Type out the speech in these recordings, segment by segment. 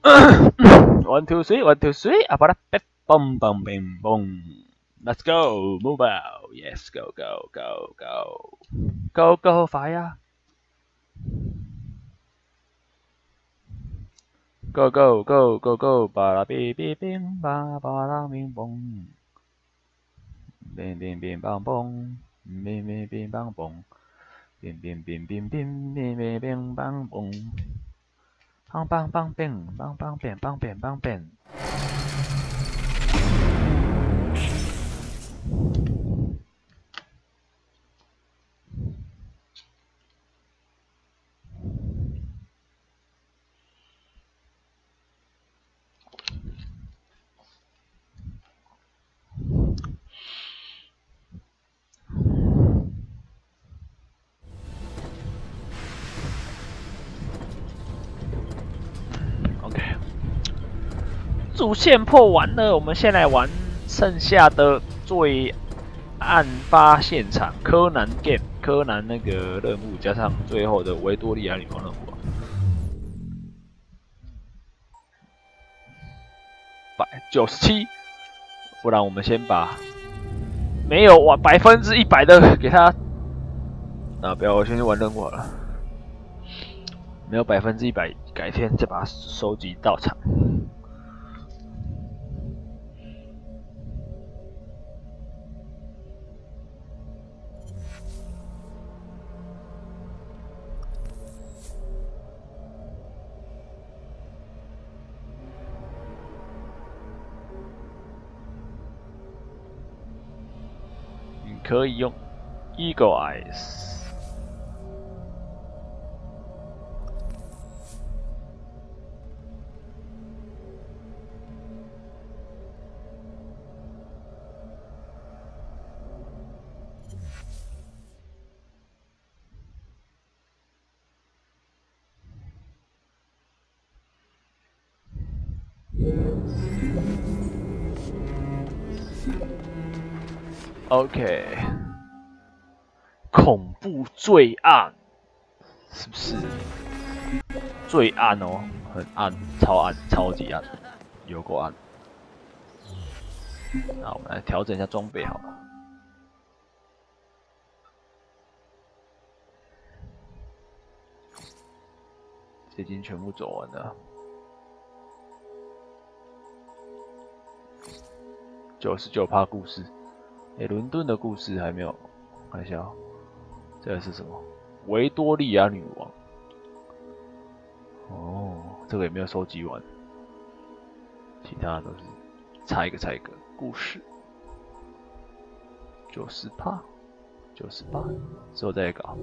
1 2 3 1 2 3 apa dah bum bum bim bum. Let's go mobile. Yes, go go go go go go fire. Go go go go go ba la bi bi bing ba ba la bing bong. Bing bing bing bang bong. Bing bing bing bang bong. Bing bing bing bing bing bing bing bing bang bong. Bang bang bang bing bang bang bing bang bing bang bing.主线破完了，我们先来玩剩下的最案发现场柯南 game， 柯南那个任务加上最后的维多利亚女王任务。197，不然我们先把没有玩100%的给他。不要，我先去玩任务好了。没有100%，改天再把它收集到场。可以用 Eagle Eyes。OK， 恐怖罪案，是不是？罪案哦，很暗，超暗，超级暗，有够暗。那我们来调整一下装备好了。已经全部走完了。99%故事，伦敦的故事还没有，看一下哦。这个是什么？维多利亚女王。哦，这个也没有收集完，其他的都是猜一个故事。98，之后再搞。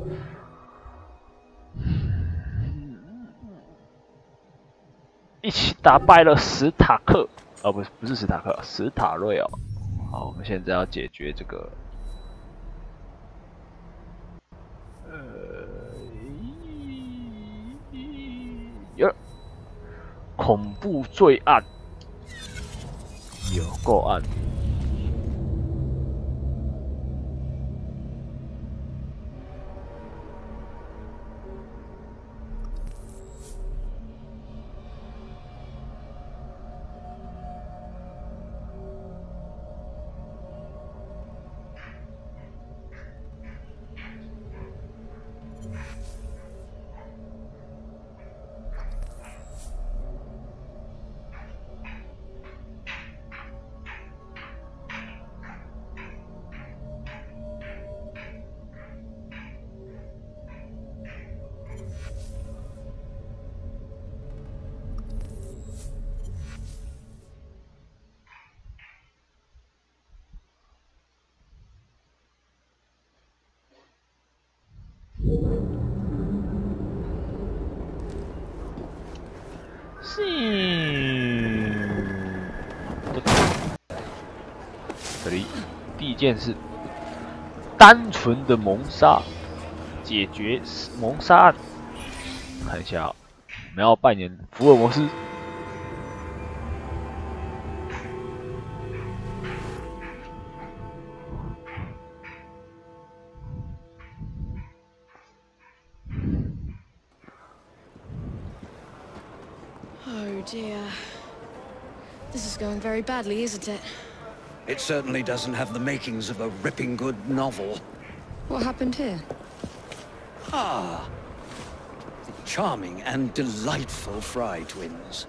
一起打败了史塔克，不是史塔克，史塔瑞哦。好，我们现在要解决这个。恐怖罪案，有够暗。这里第一件事，单纯的谋杀，解决谋杀案。看一下，我们要扮演福尔摩斯。Oh dear. This is going very badly, isn't it? It certainly doesn't have the makings of a ripping good novel. What happened here? Ah, the charming and delightful Fry twins.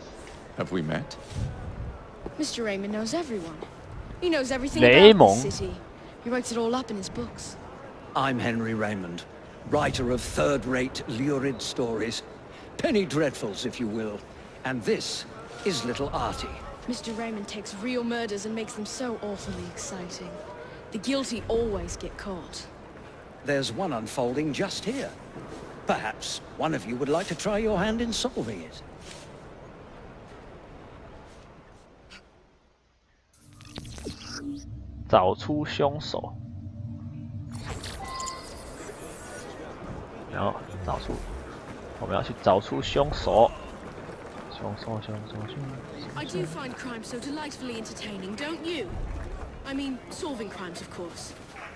Have we met? Mr. Raymond knows everyone. He knows everything Raymond. about this city. He writes it all up in his books. I'm Henry Raymond, writer of third-rate lurid stories. Penny dreadfuls, if you will. And this is little Artie. Mr. Raymond takes real murders and makes them so awfully exciting. The guilty always get caught. There's one unfolding just here. Perhaps one of you would like to try your hand in solving it. "找出凶手"，然后我们要去找出凶手。凶手。 I do find crime so delightfully entertaining, don't you? I mean, solving crimes, of course.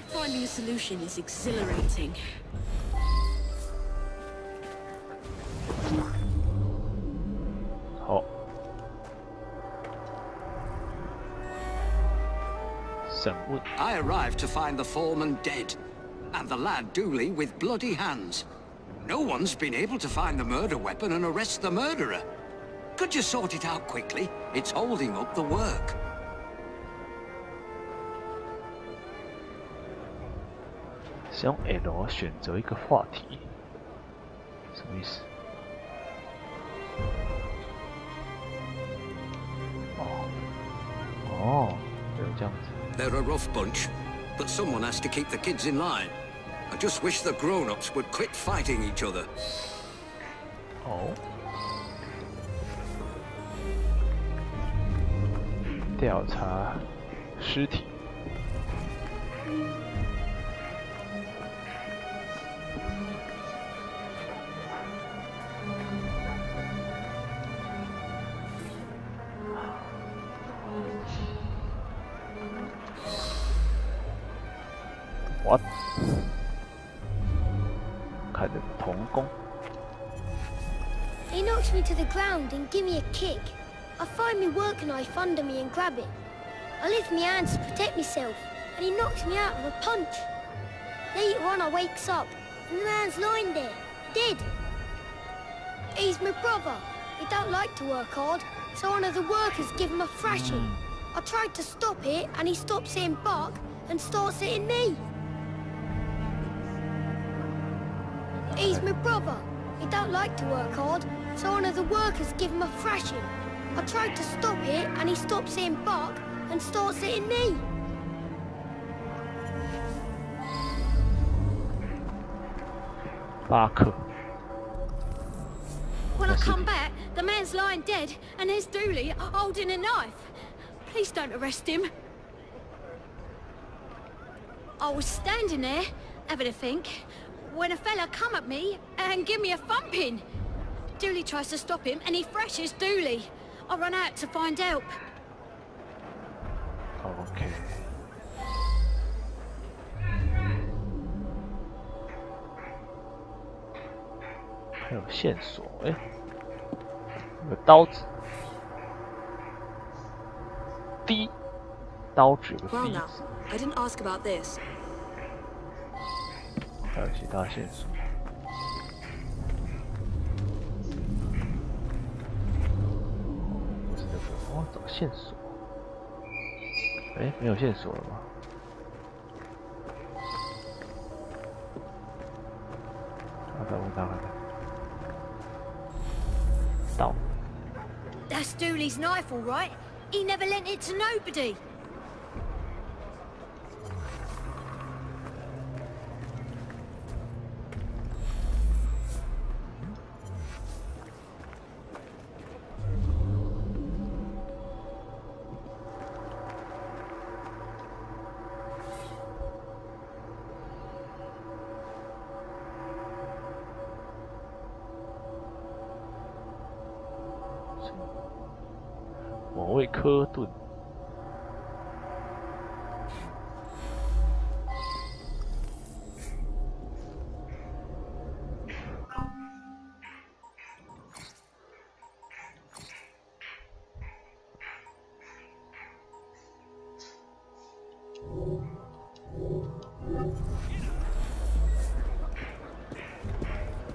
Finding a solution is exhilarating. 好，审问。 I arrived to find the foreman dead, and the lad Dooley with bloody hands. No one's been able to find the murder weapon and arrest the murderer. Could you sort it out quickly? It's holding up the work. 使用 L 选择一个话题，什么意思？哦，对，这样子。 They're a rough bunch, but someone has to keep the kids in line. I just wish the grown-ups would quit fighting each other. 哦。调查尸体。 What？ 看着童工。 He knocks me to the ground and give me a kick. I find me work knife under me and grab it. I lift my hands to protect myself, and he knocks me out with a punch. Later on, I wakes up, and the man's lying there, dead. He's my brother. He don't like to work hard, so one of the workers give him a thrashing. I tried to stop it, and he stops hitting bark and starts hitting me. He's my brother. He don't like to work hard, so one of the workers give him a thrashing. I tried to stop it, and he stops hitting bark and starts hitting me. When I come back, the man's lying dead, and there's Dooley holding a knife. Please don't arrest him. I was standing there, having a think, when a fella come at me and give me a thumping. Dooley tries to stop him, and he thrashes Dooley. I run out to find help. OK。还有线索，哎，有个刀子。D， 刀子有个 D 字。 I didn't ask about this. 还有其他线索。 哦，找线索。哎，没有线索了吗？打开。刀。That's Dooley's knife, all right. He never lent it to nobody. “某位科顿”。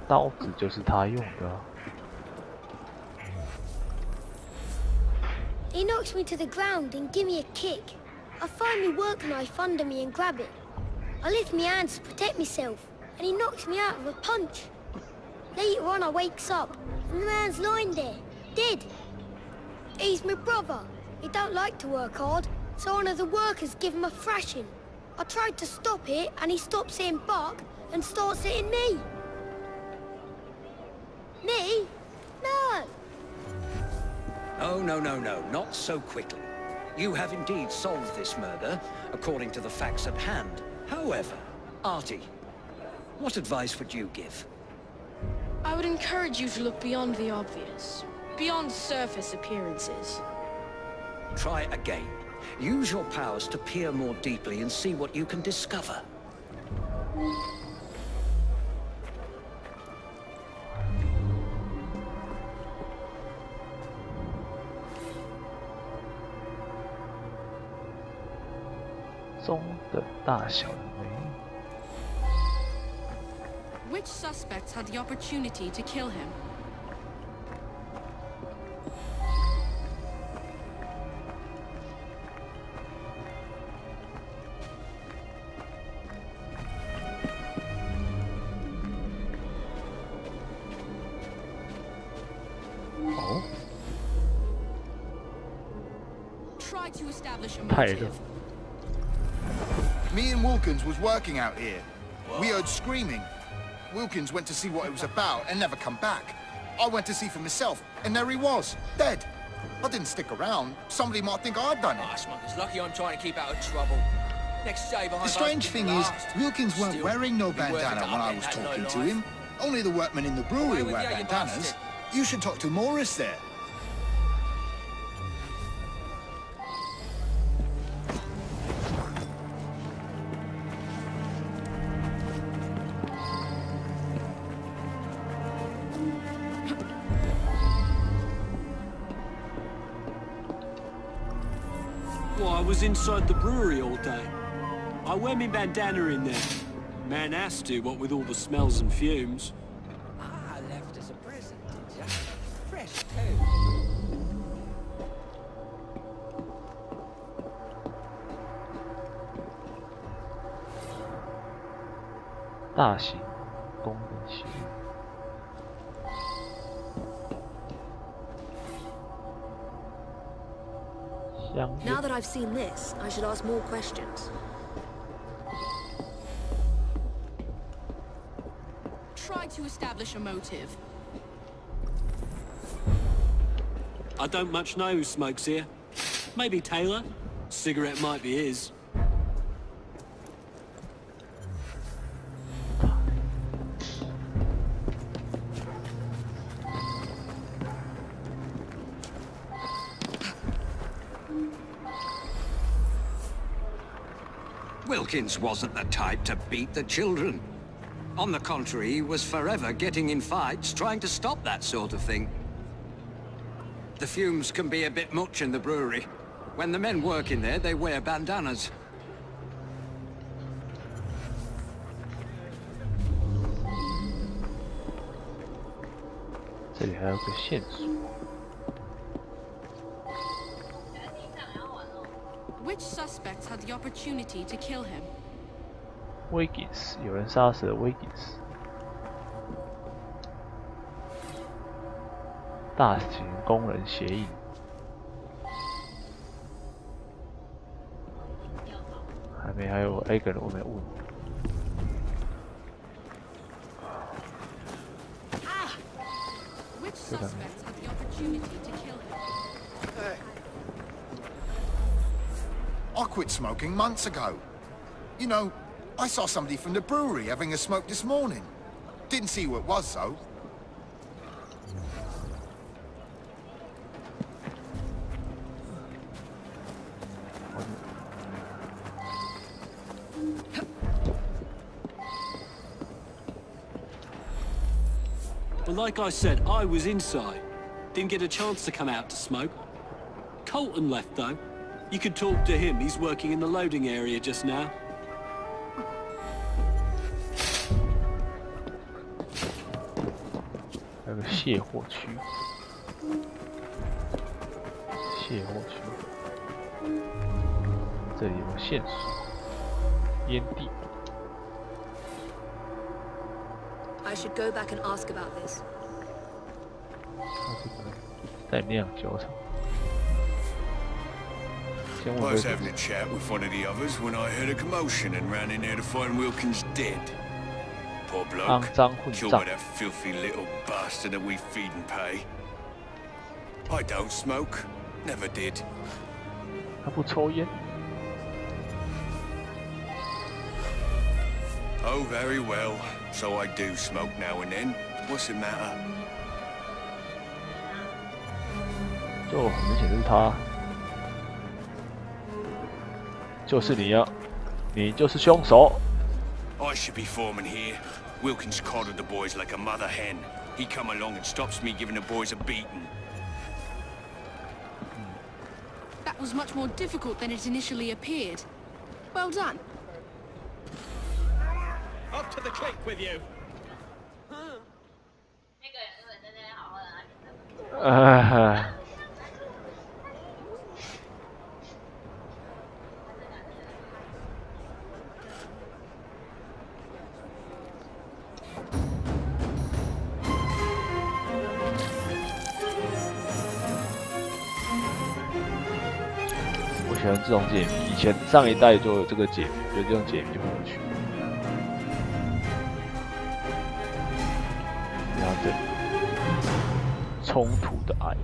刀子就是他用的啊。He knocks me to the ground and give me a kick. I find me work knife under me and grab it. I lift my hands to protect myself, and he knocks me out with a punch. Later on I wakes up, and the man's lying there, dead. He's my brother. He don't like to work hard, so one of the workers give him a thrashing. I tried to stop it, and he stops saying bark and starts hitting me. Me? No! Oh, no, not so quickly. You have indeed solved this murder, according to the facts at hand. However, Artie, what advice would you give? I would encourage you to look beyond the obvious, beyond surface appearances. Try again. Use your powers to peer more deeply and see what you can discover. 钟的大小的美女。 Which suspects had the opportunity to kill him? Oh. Try to establish a 太热。 motive. Me and Wilkins was working out here. We heard screaming. Wilkins went to see what it was about and never come back. I went to see for myself, and there he was, dead. I didn't stick around. Somebody might think I'd done it. It's lucky I'm trying to keep out of trouble. Next day behind The strange thing is, Wilkins weren't wearing no bandana when I was talking to him. Only the workmen in the brewery Away with wear you, you bandanas. bastard. You should talk to Morris there. Well, I was inside the brewery all day. I wear me bandana in there. Man has to, what with all the smells and fumes. Ah, left as a present, did ya? Fresh too. 大型工人协议。 Now that I've seen this, I should ask more questions. Try to establish a motive. I don't much know who smokes here. Maybe Taylor? Cigarette might be his. Wilkins wasn't the type to beat the children. On the contrary, he was forever getting in fights, trying to stop that sort of thing. The fumes can be a bit much in the brewery. When the men work in there, they wear bandanas. This 这里还有个线索。 Which suspects had the opportunity to kill him? Wiggins， 有人杀死了 Wiggins。大型工人协议。还有一个人我没问。 Which suspects had the opportunity to kill him? I quit smoking months ago. You know, I saw somebody from the brewery having a smoke this morning. Didn't see who it was, though. But like I said, I was inside. Didn't get a chance to come out to smoke. Colton left, though. You could talk to him. He's working in the loading area just now. 有个卸货区，卸货区，这里有个线索，烟蒂。 I should go back and ask about this. 在酿酒厂。 I was having a chat with one of the others when I heard a commotion and ran in there to find Wilkins dead. Poor bloke, killed by that filthy little bastard that we feed and pay. I don't smoke, never did. 他不抽烟。 Oh, very well. So I do smoke now and then. What's the matter? 就很明显是他，就是你呀，你就是凶手。 I should be foreman here. Wilkins coddled the boys like a mother hen. He come along and stops me giving the boys a beating. That was much more difficult than it initially appeared. Well done. Up to the click with you. 我喜欢这种解谜，以前上一代就有这个解谜，觉得这种解谜就很有趣。然后这里冲突的爱。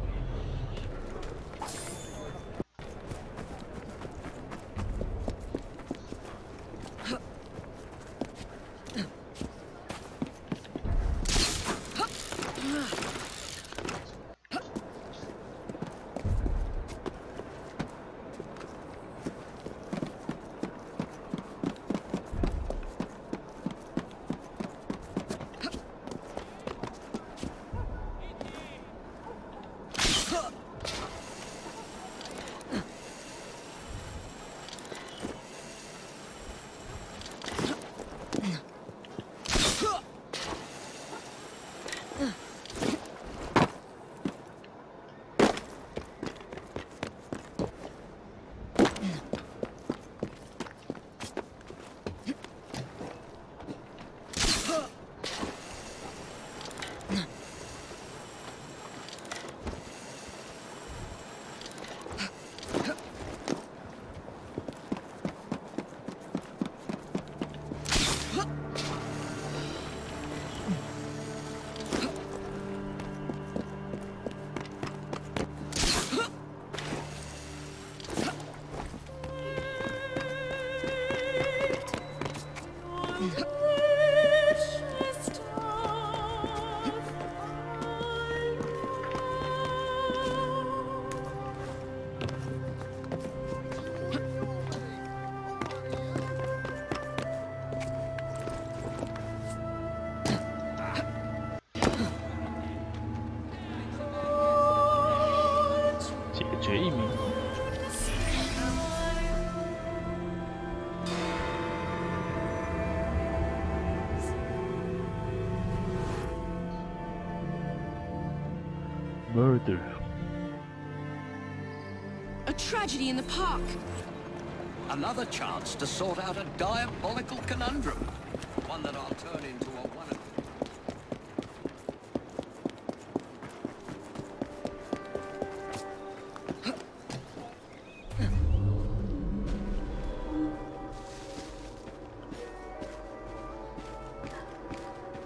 决一名。Murder. A tragedy in the park. Another chance to sort out a diabolical conundrum. One that I'll turn into a one of...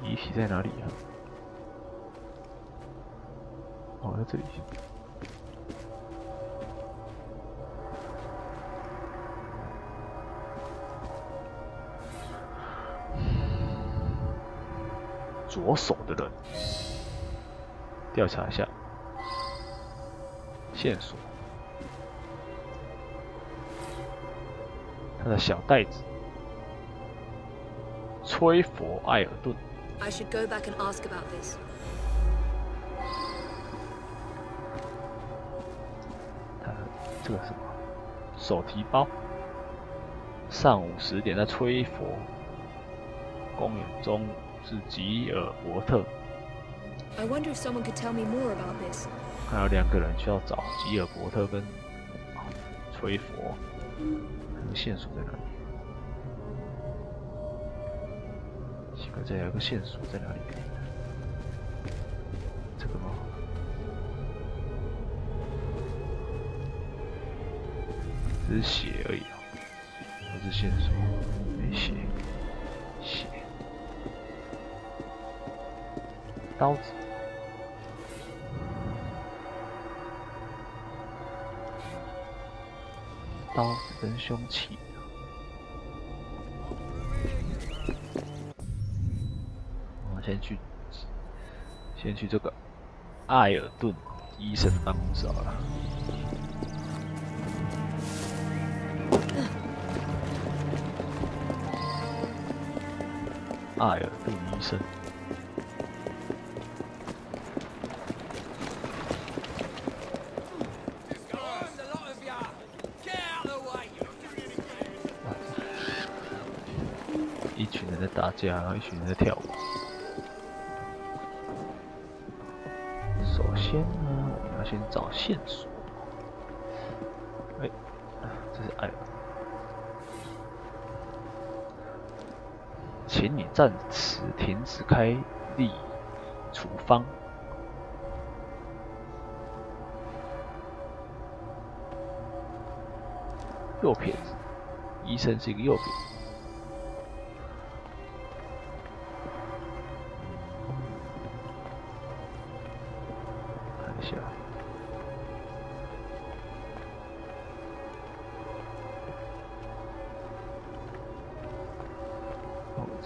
遗体在哪里啊？哦，在这里。左手的人，调查一下线索。他的小袋子，吹佛艾尔顿。 I should go back and ask about this. 他这个是什么？手提包。上午10点在吹佛公园，中午是吉尔伯特。I wonder if someone could tell me more about this. 还有2个人需要找吉尔伯特跟崔佛，那个线索在哪里？奇怪，这有个线索在哪里？这个吗？只是血而已啊，不是线索，没血，血，刀子。 刀子跟凶器，我们先去这个艾尔顿医生办公室好了。艾尔顿医生。 一群人在打架，然后一群人在跳舞。首先呢，我们要先找线索。哎，这是艾尔。请你暂时停止开立处方。右撇子，医生是一个右撇子。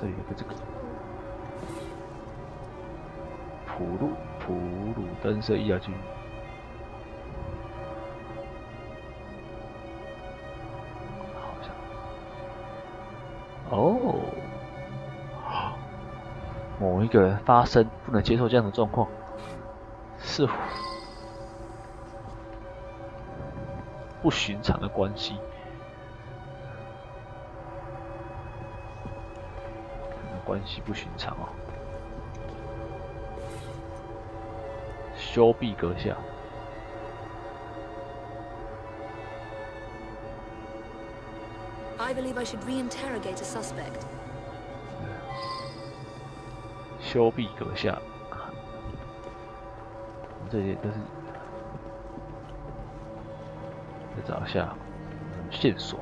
这里有个这个普鲁登社医疗局，好像哦，某一个人发声不能接受这样的状况，似乎不寻常的关系。 关系不寻常哦，修毕阁下。I believe I should reinterrogate a suspect. 修毕阁下，这些都是再找一下线索。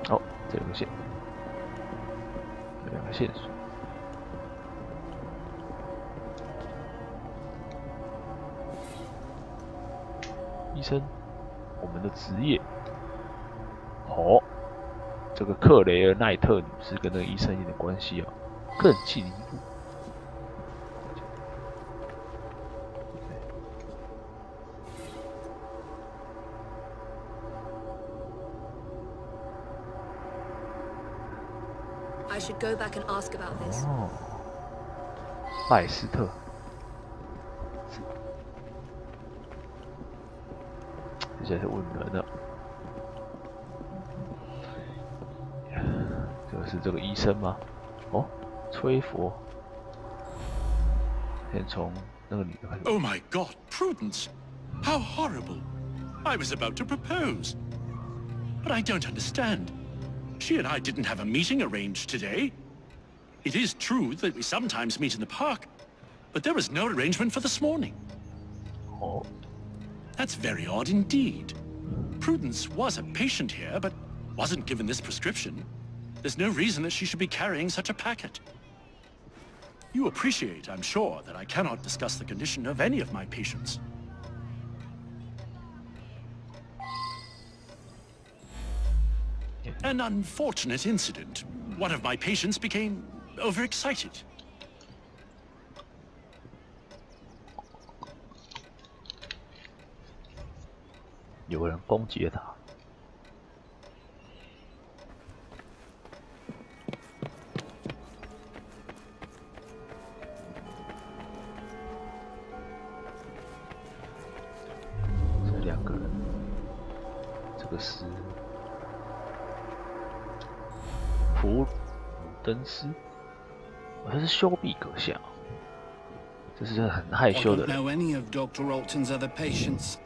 哦，这有个线，有2个线索。医生，我们的职业。哦，这个克雷尔奈特女士跟那个医生有点关系哦，更进一步。 I should go back and ask about this. 哦，拜斯特，这才是问人的。这个是这个医生吗？哦，崔佛。先从那个女的开始。 Oh my God, Prudence! How horrible! I was about to propose, but I don't understand. She and I didn't have a meeting arranged today. It is true that we sometimes meet in the park, but there was no arrangement for this morning. Oh. That's very odd indeed. Prudence was a patient here, but wasn't given this prescription. There's no reason that she should be carrying such a packet. You appreciate, I'm sure, that I cannot discuss the condition of any of my patients. An unfortunate incident. One of my patients became overexcited. 有人攻击了他。这2个人，这个是登斯，他是修毕阁下，这是很害羞的人。I don't know any of Dr. Alton's other patients.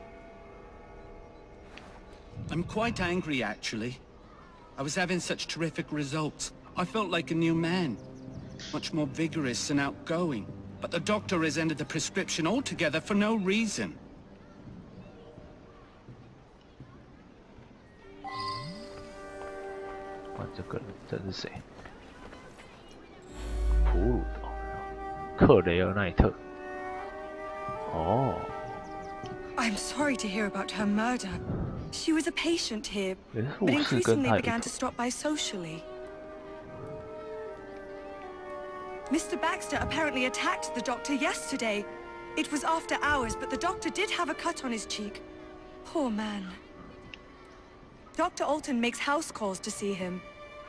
I'm quite angry, actually. I was having such terrific results. I felt like a new man, much more vigorous and outgoing. But the doctor has ended the prescription altogether for no reason. 这个人，这是谁？普鲁岛，克雷尔奈特。哦。I'm sorry to hear about her murder. She was a patient here, but increasingly began to stop by socially. Mr. Baxter apparently attacked the doctor yesterday. It was after hours, but the doctor did have a cut on his cheek. Poor man. Dr. Alton makes house calls to see him.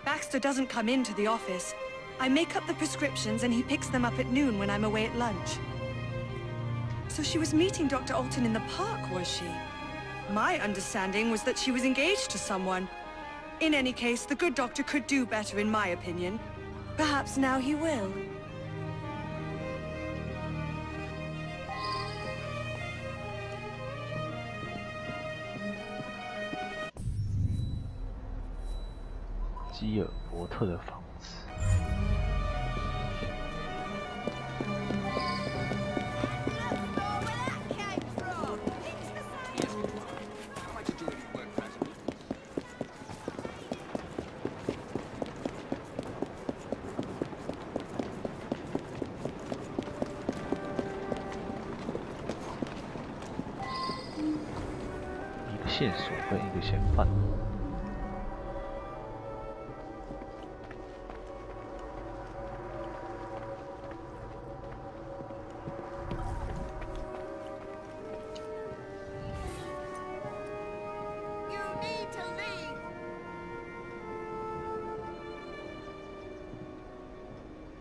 Baxter doesn't come into the office. I make up the prescriptions and he picks them up at noon when I'm away at lunch. So she was meeting Dr. Alton in the park, was she? My understanding was that she was engaged to someone. In any case, the good doctor could do better, in my opinion. Perhaps now he will.基尔伯特的房子。一个线索跟一个嫌犯。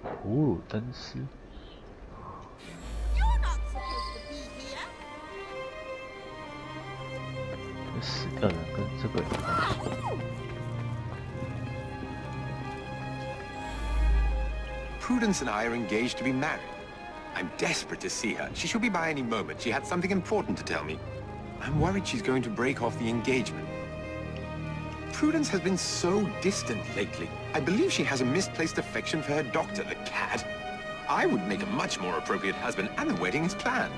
普鲁登斯。这死掉的人跟这个有关系。Prudence and I are engaged to be married. I'm desperate to see her. She should be by any moment. She had something important to tell me. I'm worried she's going to break off the engagement. Prudence has been so distant lately. I believe she has a misplaced affection for her doctor, the cad. I would make a much more appropriate husband, and the wedding is planned.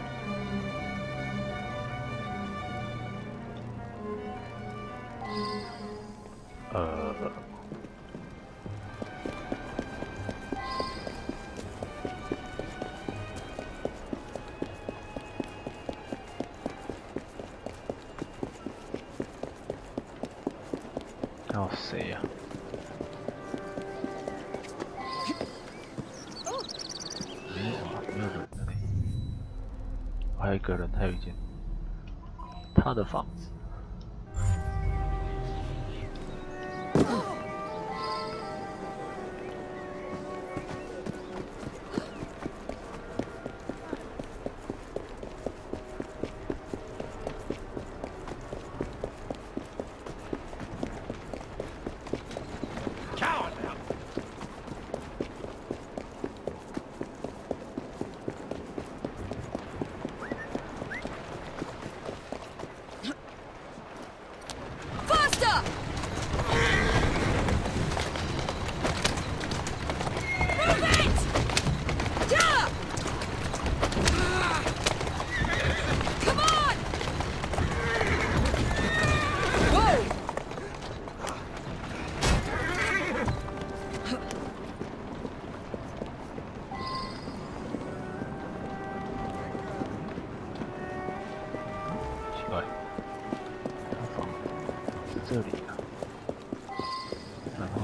要谁呀？没有人了嘞。还有一个人，还有一间他的房子。这里啊，然后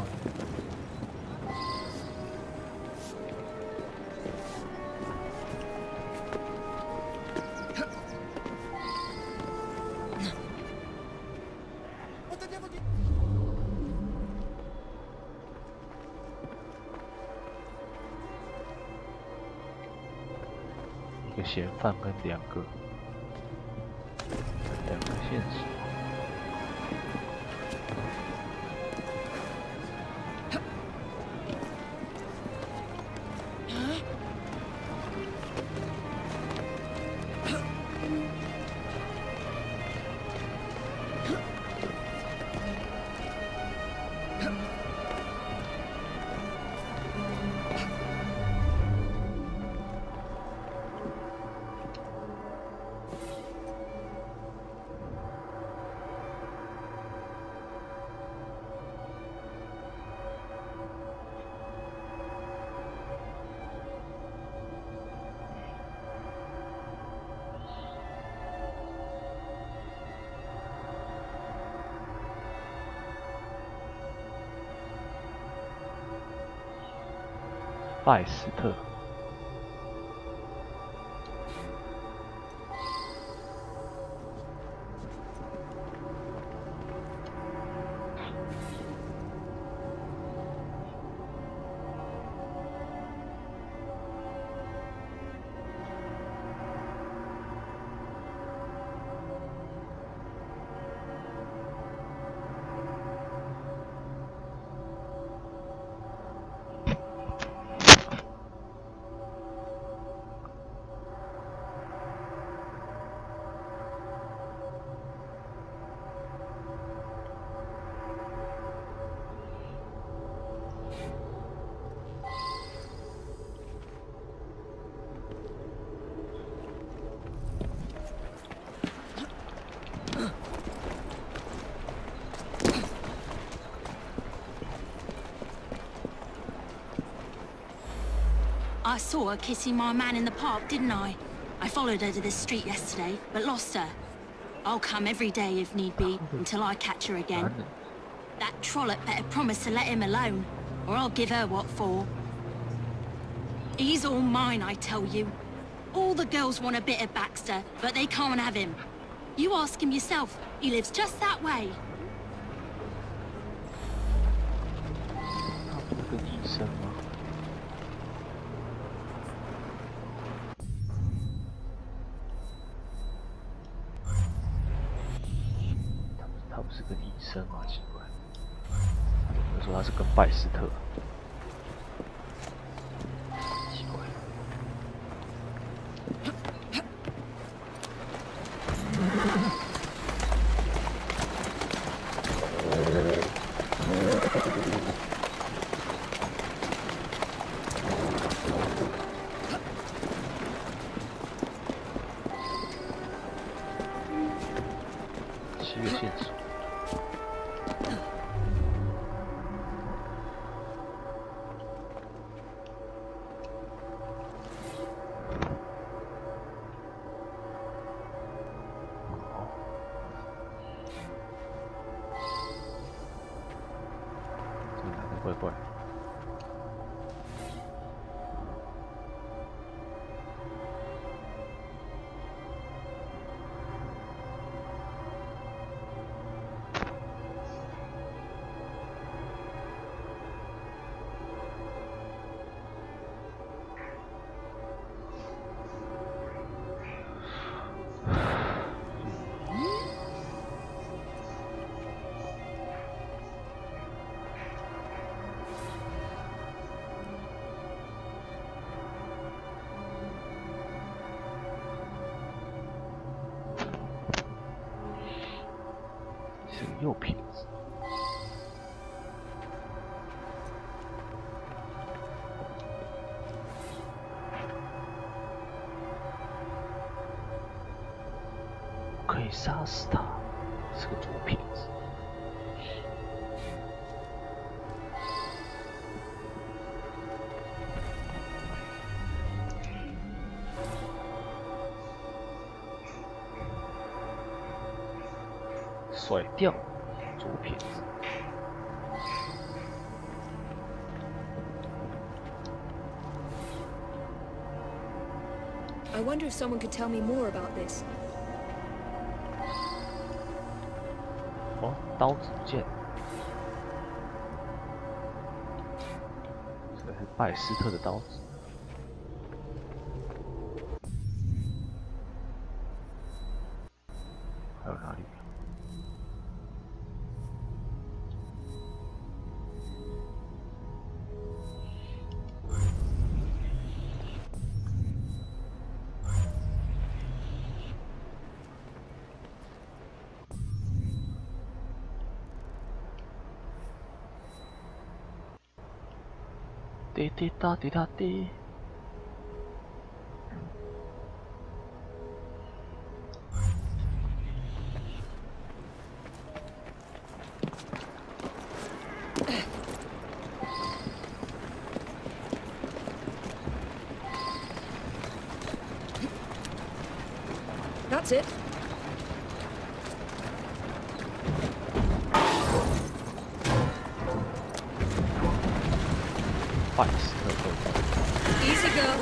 一个嫌犯跟两个线索。拜斯特。I saw her kissing my man in the park, didn't I? I followed her to this street yesterday, but lost her. I'll come every day if need be, until I catch her again. That trollop better promise to let him alone, or I'll give her what for. He's all mine, I tell you. All the girls want a bit of Baxter, but they can't have him. You ask him yourself, he lives just that way. 他不是个医生吗？他不是个医生吗？奇怪，他怎么会说他是跟拜斯特？奇怪。7月线索。这哪个怪怪？是个右撇子。可以杀死他，是个左撇子。甩掉左撇子。I wonder if someone could tell me more about this. 哦，刀子不见了。这是拜斯特的刀子。还有哪里？滴滴答滴答滴。That's it. 拜斯特豆腐。Easy girl.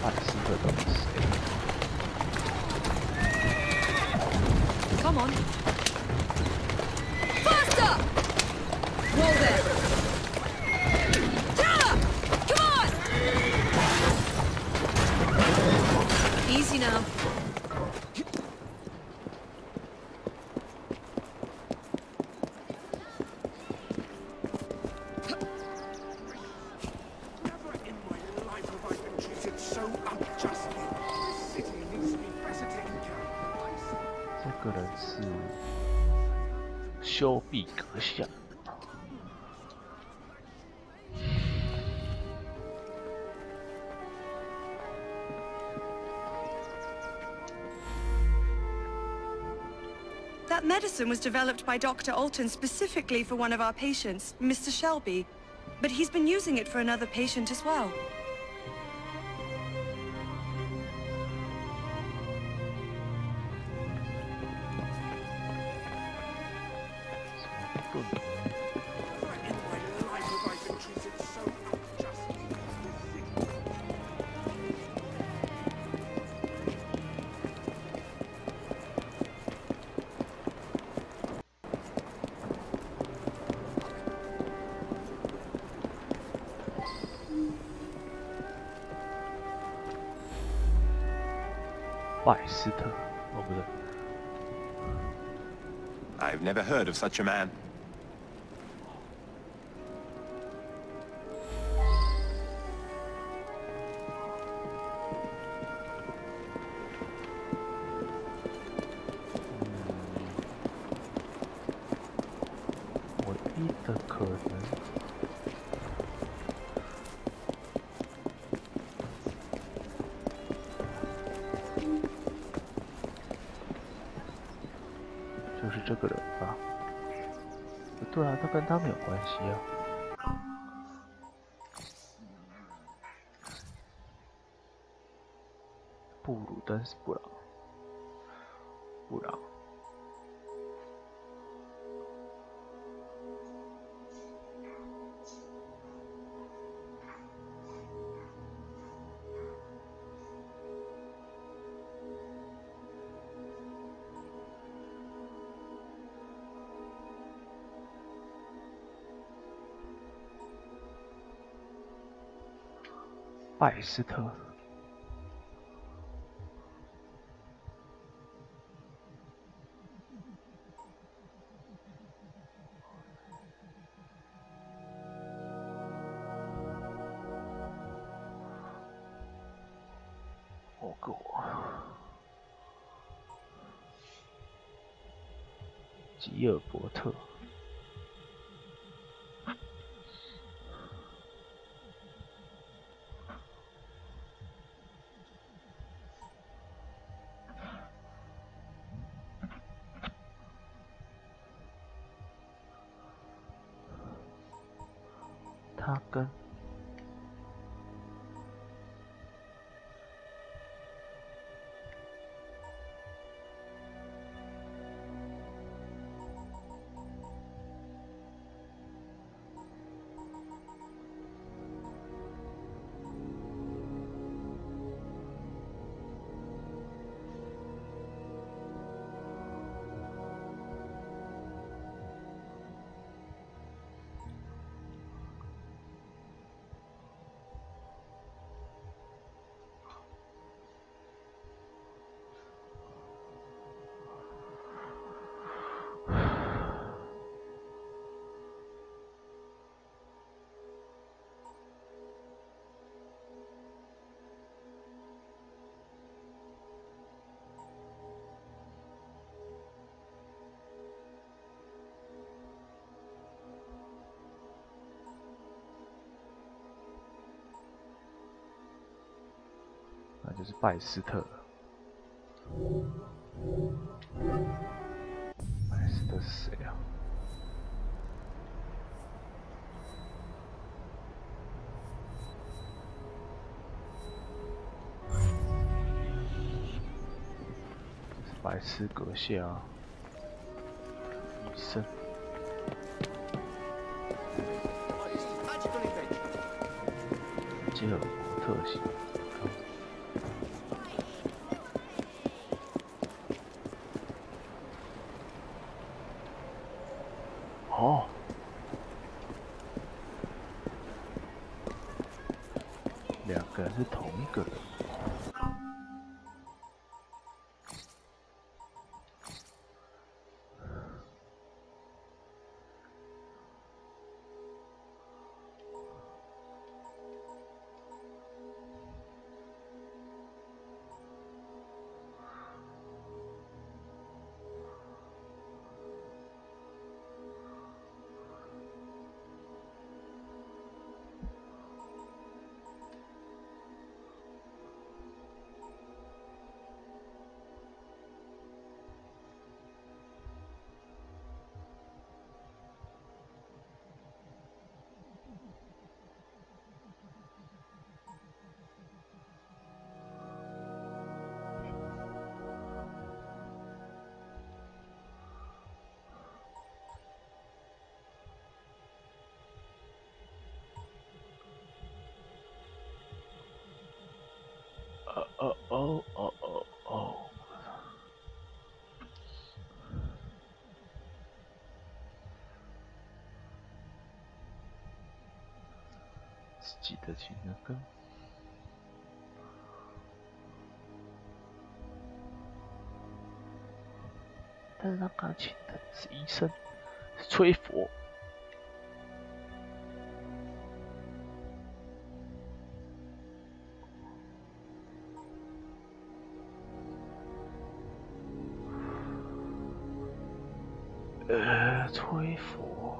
拜斯特豆腐是谁 Come on. Faster! Whoa there. Come on! Easy now.修毕阁下。That medicine was developed by Dr. Alton specifically for one of our patients, Mr. Shelby. But he's been using it for another patient as well. I've never heard of such a man.就是这个人吧？不对啊，他跟他没有关系啊。布鲁登斯布朗，布朗。拜斯特，吉尔伯特。他跟那就是拜斯特了。拜斯特是谁啊？是白痴阁下，医生。结合特性。哦，两个人是同一个人。自己的情人根，但是他刚请的是医生，是吹佛。吹佛。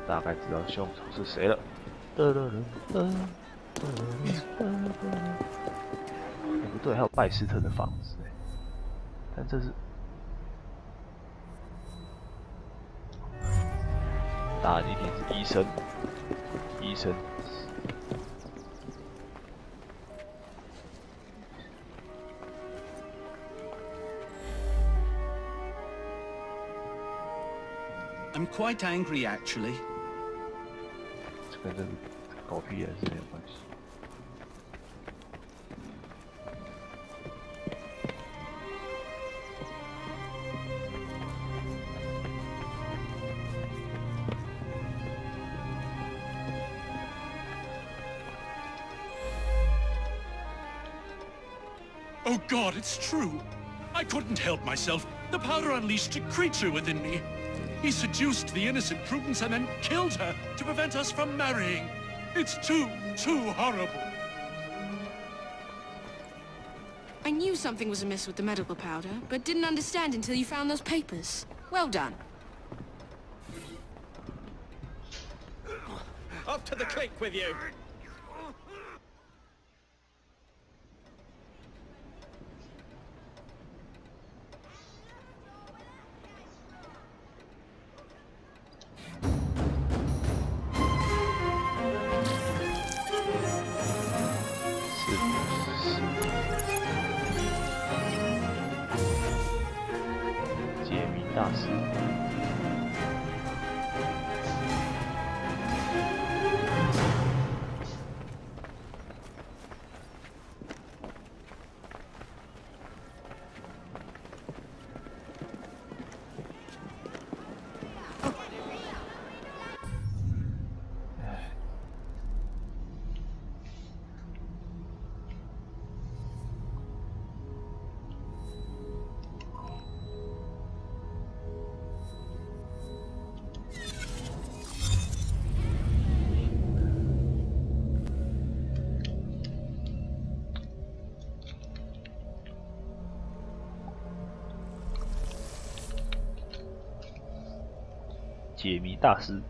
大概知道凶手是谁了。不对，还有拜斯特的房子哎，但这是答案一定是医生，医生。I'm quite angry, actually. 这跟这个狗屁也是没有关系。Oh God, it's true. I couldn't help myself. The powder unleashed a creature within me. He seduced the innocent Prudence and then killed her to prevent us from marrying. It's too horrible. I knew something was amiss with the medical powder, but didn't understand until you found those papers. Well done. Up to the cake with you.解谜大师。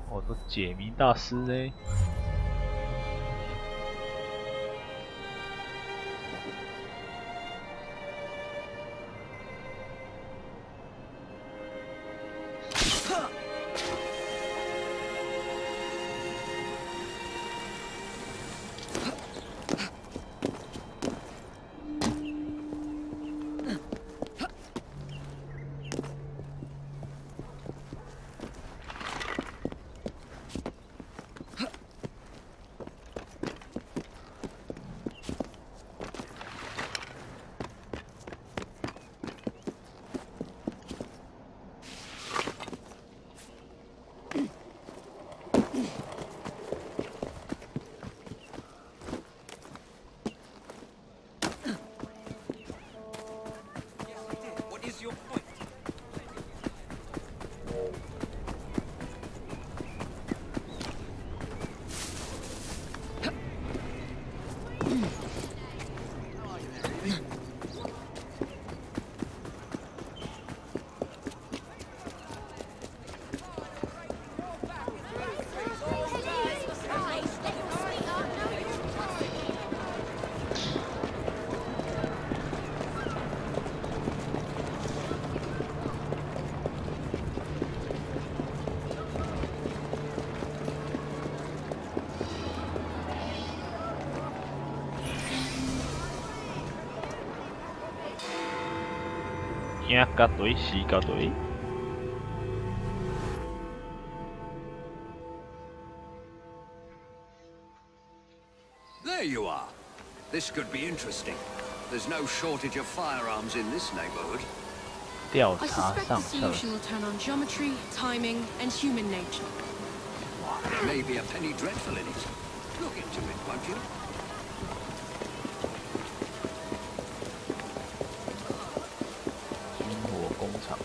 我都解谜大师嘞。赢甲队，死甲队。There you are. This could be interesting. There's no shortage of firearms in this neighborhood. 调 I 查 suspect 上 the 册。 solution will turn on geometry, timing, and human nature. Maybe a penny dreadful in it. Look into it, won't you? 军火工厂。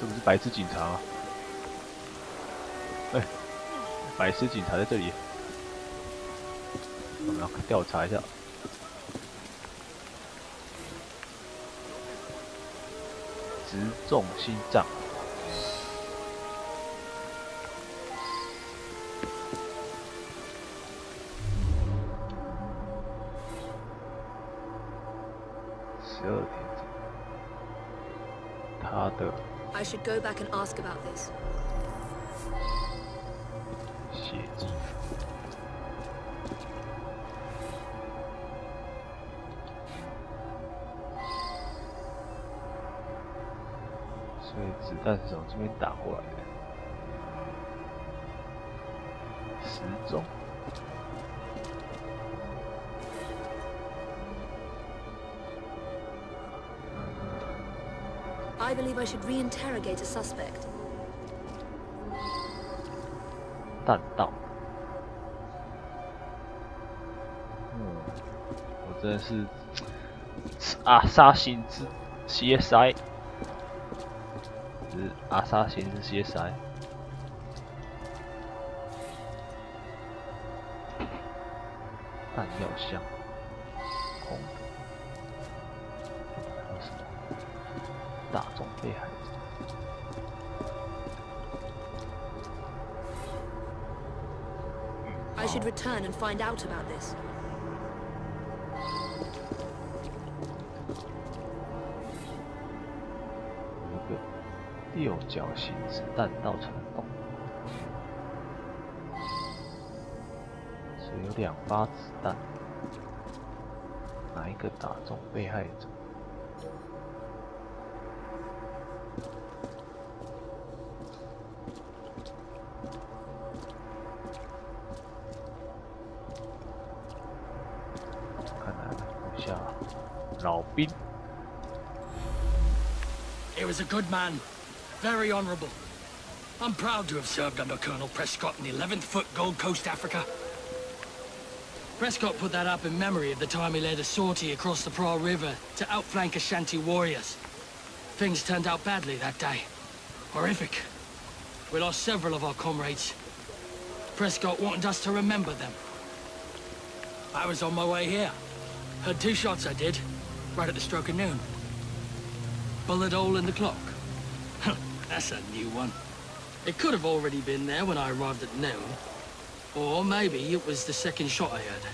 这不是白痴警察吗？哎，白痴警察在这里，我们要调查一下。直中心脏。12点整，他的。 I should go back and ask about this. 血迹。所以子弹是从这边打过来的。10中。 I believe I should re-interrogate a suspect. 弹道。我真的是杀星之 CSI， 是杀星之 CSI。弹药箱，空的。还有什么？ 大众被害者。I should return and find out about this. 一个六角形子弹道传动，所以有2发子弹，哪一个打中被害者？ 老兵。 He was a good man, very honourable. I'm proud to have served under Colonel Prescott in the 11th Foot Gold Coast, Africa. Prescott put that up in memory of the time he led a sortie across the Pra River to outflank Ashanti warriors. Things turned out badly that day. Horrific. We lost several of our comrades. Prescott wanted us to remember them. I was on my way here. Heard 2 shots I did, right at the stroke of noon. Bullet hole in the clock. That's a new one. It could have already been there when I arrived at noon. Or maybe it was the second shot I heard.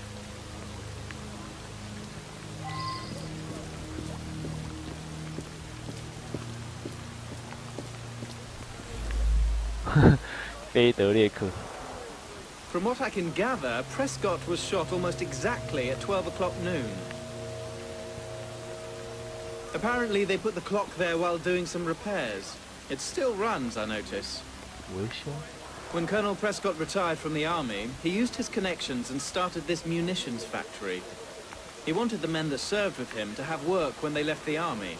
菲德列克。 From what I can gather, Prescott was shot almost exactly at 12 o'clock noon. Apparently they put the clock there while doing some repairs. It still runs, I notice. When Colonel Prescott retired from the army, he used his connections and started this munitions factory. He wanted the men that served with him to have work when they left the army.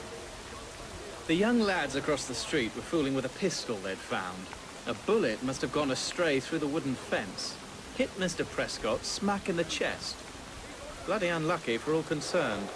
The young lads across the street were fooling with a pistol they'd found. A bullet must have gone astray through the wooden fence. Hit Mr. Prescott smack in the chest. Bloody unlucky for all concerned.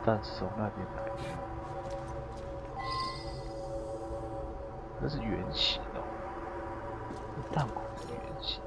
但是从那边来的，那是圆形哦，那弹孔是圆形。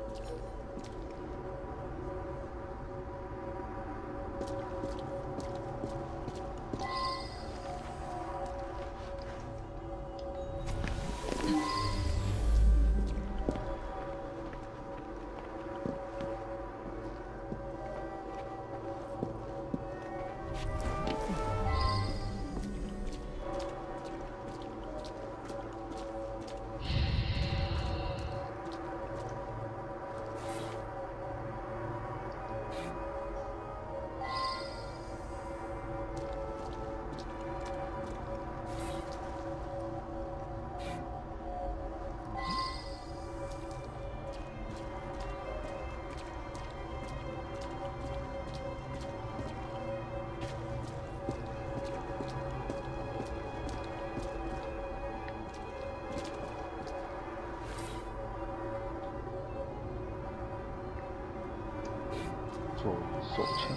手枪。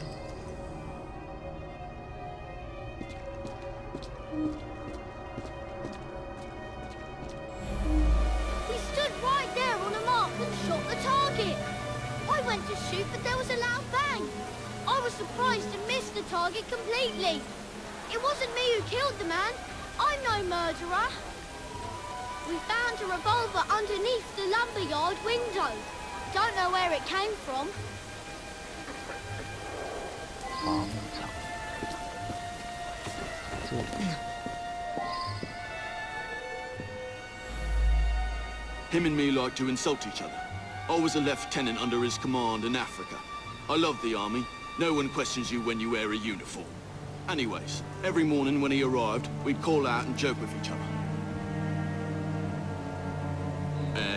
He stood right there on a mark and shot the target. I went to shoot, but there was a loud bang. I was surprised and missed the target completely. It wasn't me who killed the man. I'm no murderer. We found a revolver underneath the lumberyard window. Don't know where it came from. Him and me like to insult each other. I was a lieutenant under his command in Africa. I love the army. No one questions you when you wear a uniform. Anyways, every morning when he arrived, we'd call out and joke with each other.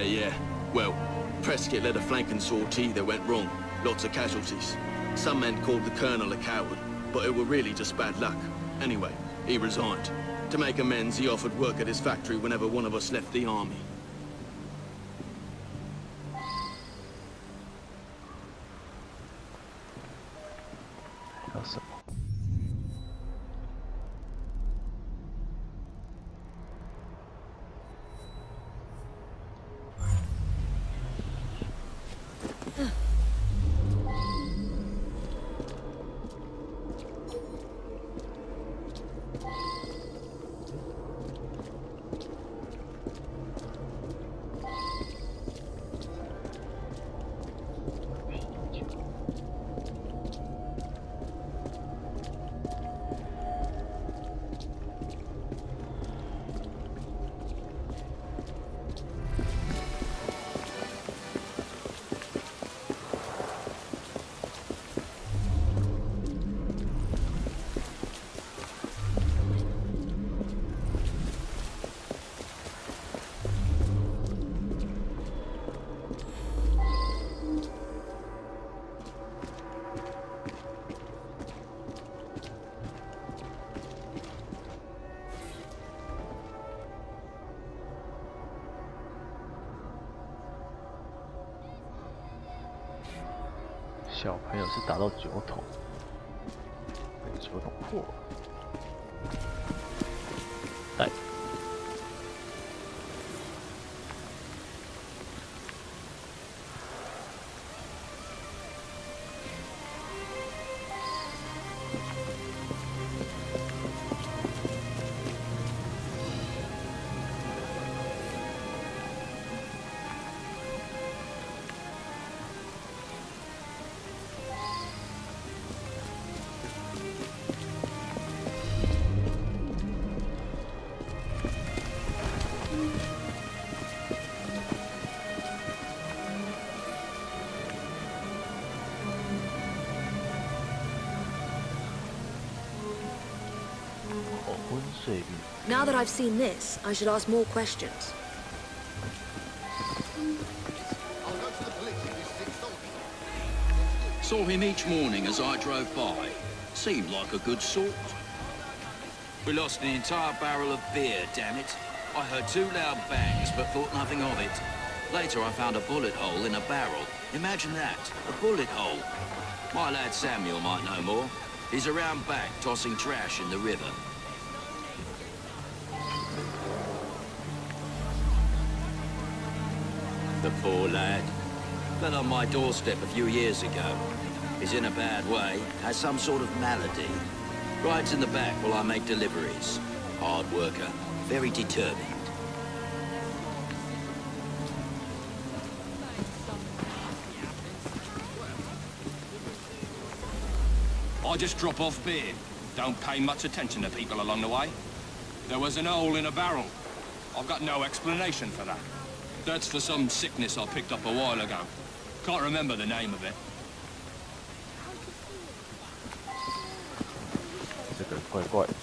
Yeah. Well, Prescott led a flanking sortie that went wrong. Lots of casualties. Some men called the colonel a coward, but it were really just bad luck. Anyway, he resigned. To make amends, he offered work at his factory whenever one of us left the army. Awesome. 小朋友是打到9桶，9桶破了。带。Now that I've seen this, I should ask more questions. Saw him each morning as I drove by. Seemed like a good sort. We lost an entire barrel of beer, damn it. I heard 2 loud bangs, but thought nothing of it. Later, I found a bullet hole in a barrel. Imagine that, a bullet hole. My lad Samuel might know more. He's around back, tossing trash in the river. The poor lad. Fell on my doorstep a few years ago. He's in a bad way, has some sort of malady. Rides in the back while I make deliveries. Hard worker, very determined. I just drop off beer. Don't pay much attention to people along the way. There was an hole in a barrel. I've got no explanation for that. That's for some sickness I picked up a while ago. Can't remember the name of it. 这个怪怪的。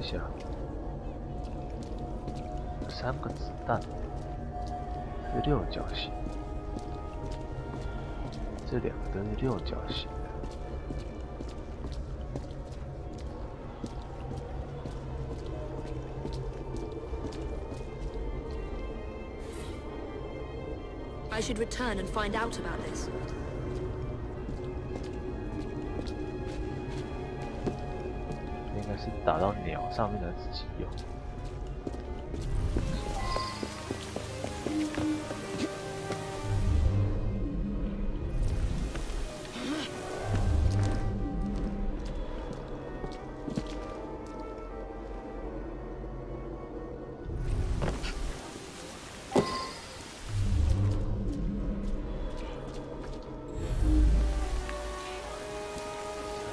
下，3个子弹是6角形，这2个都是6角形。I should return and find out about this. 应该是打到鸟上面的鸡哦。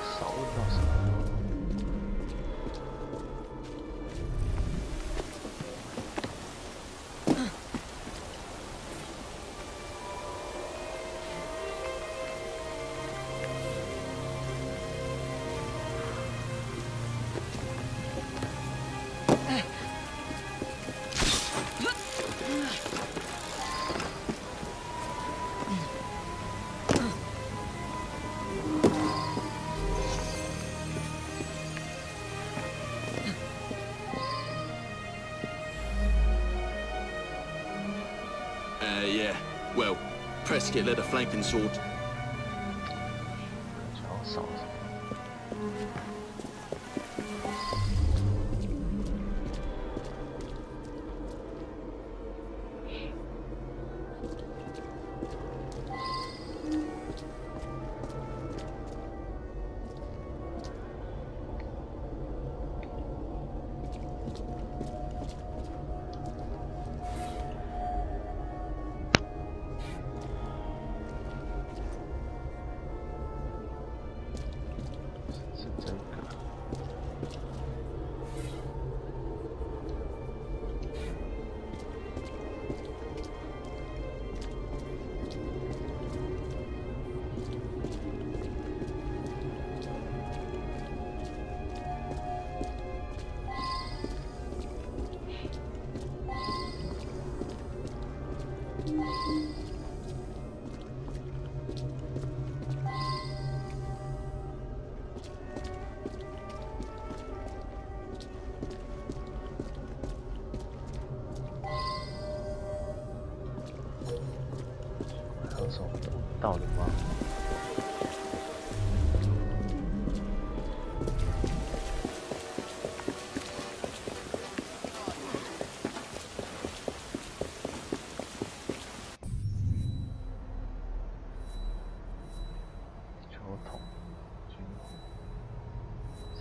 少问到什么？Yeah. Well, Prescott led a flanking sword.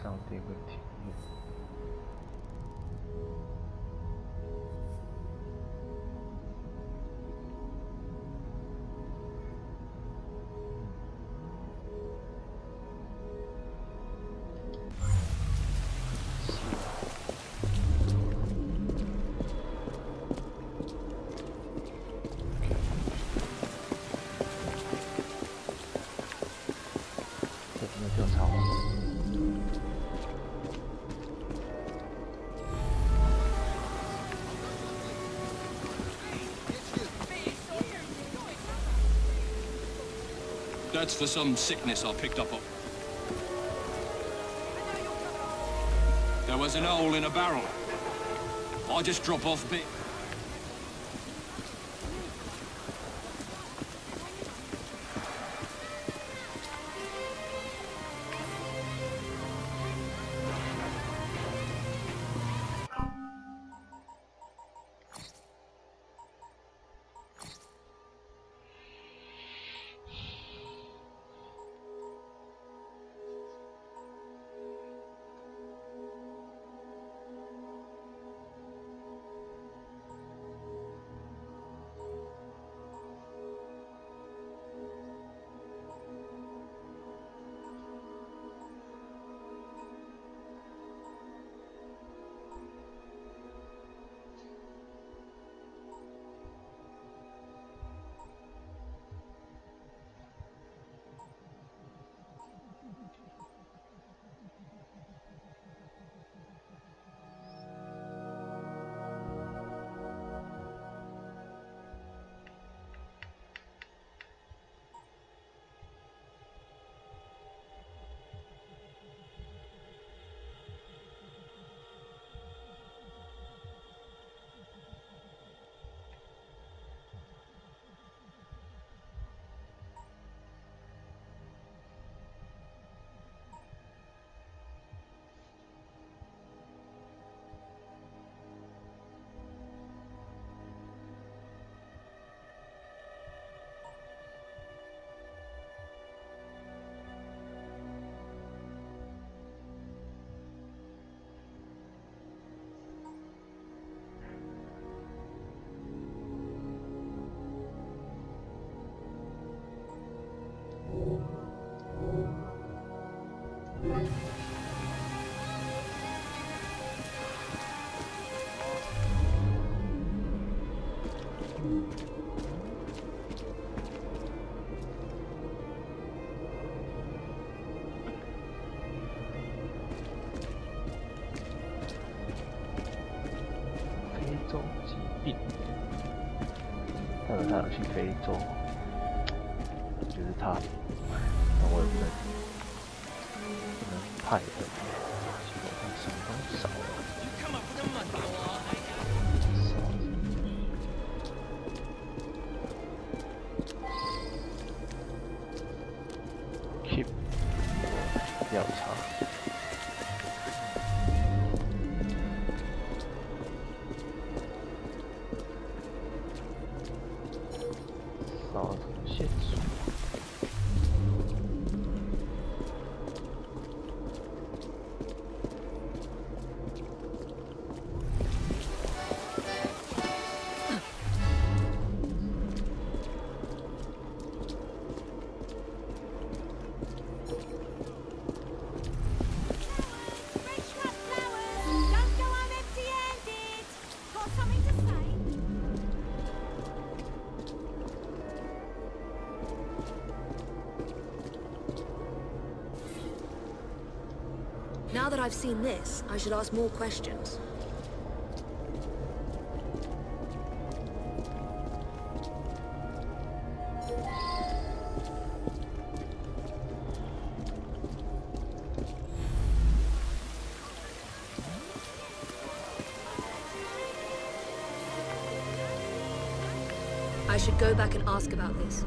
上电跟停路。That's for some sickness I picked up. There was an hole in a barrel. I just drop off bit.他要去非洲，就是他，那我也不能派人，结果他什么都少了。keep 调查。找到什么线索？Now that I've seen this, I should ask more questions. I should go back and ask about this.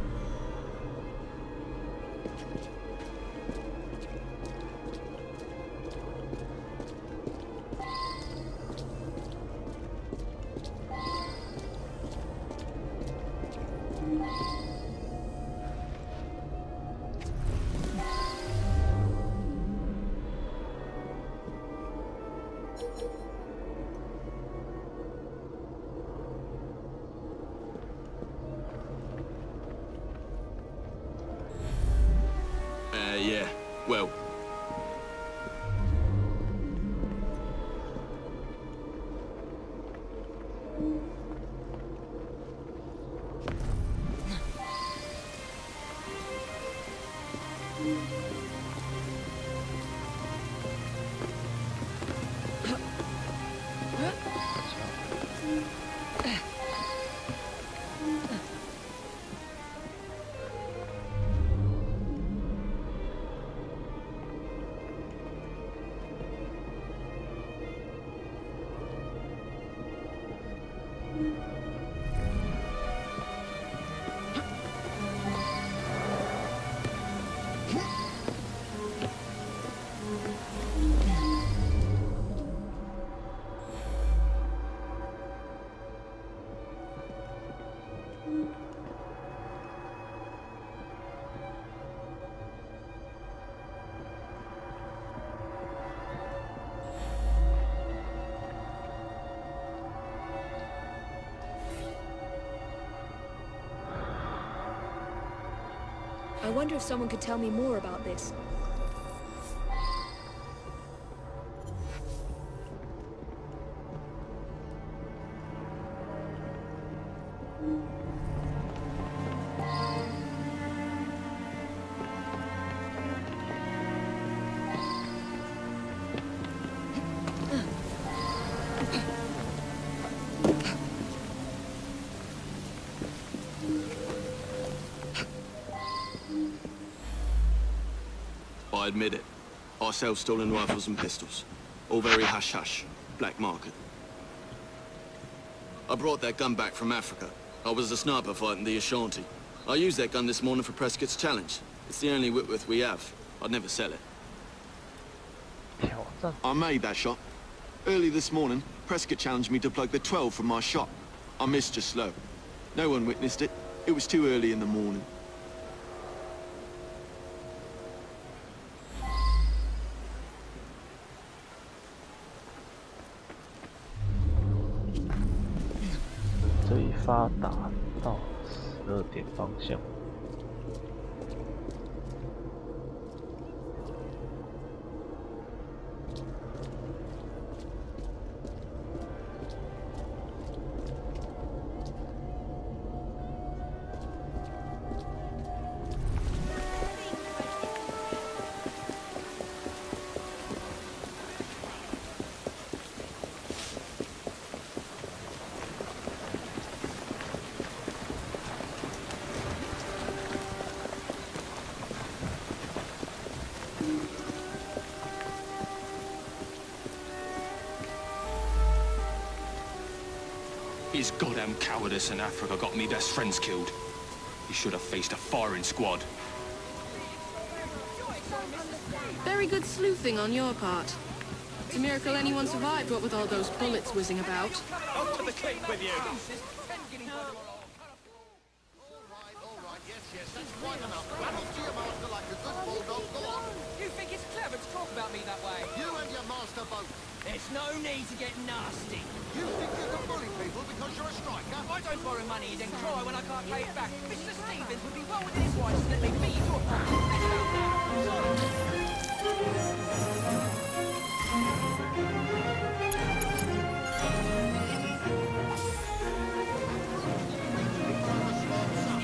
Well, I wonder if someone could tell me more about this. I admit it. I sell stolen rifles and pistols. All very hush-hush. Black market. I brought that gun back from Africa. I was a sniper fighting the Ashanti. I used that gun this morning for Prescott's challenge. It's the only Whitworth we have. I'd never sell it. I made that shot. Early this morning, Prescott challenged me to plug the 12 from my shot. I missed just slow. No one witnessed it. It was too early in the morning.这一发打到12点方向。His goddamn cowardice in Africa got me best friends killed. He should have faced a firing squad. Very good sleuthing on your part. It's a miracle anyone survived, what with all those bullets whizzing about. Up to the click with you. You think it's clever to talk about me that way? You and your master both. There's no need to get nasty. You think you can bully people because you're a striker? I don't borrow money and then cry when I can't pay it back. Mr. Stevens would be well within his rights to let me beat you to a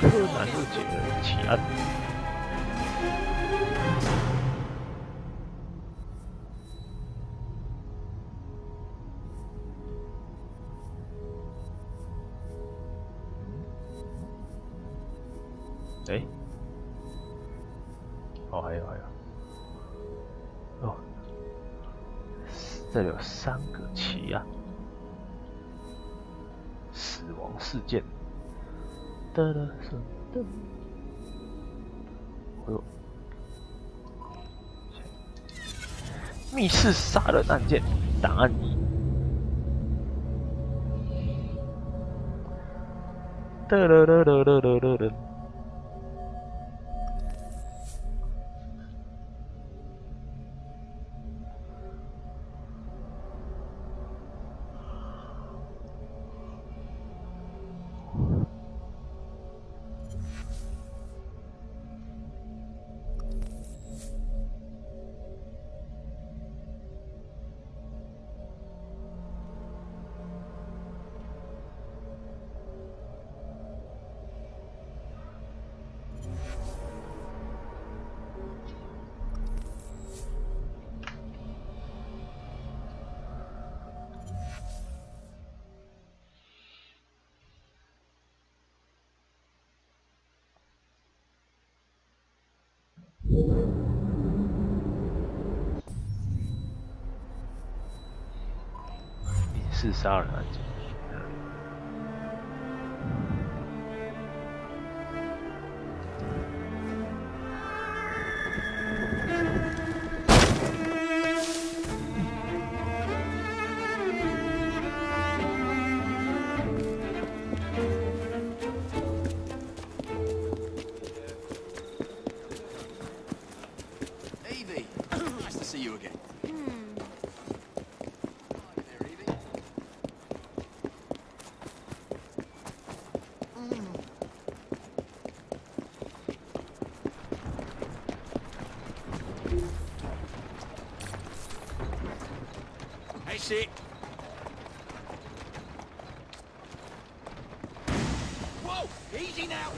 柯南又解了奇案。哎，哦，还有，哦，这里有3个奇案，死亡事件。哎呦，密室杀人案件档案1。次杀人案件。Sit. Whoa! Easy now.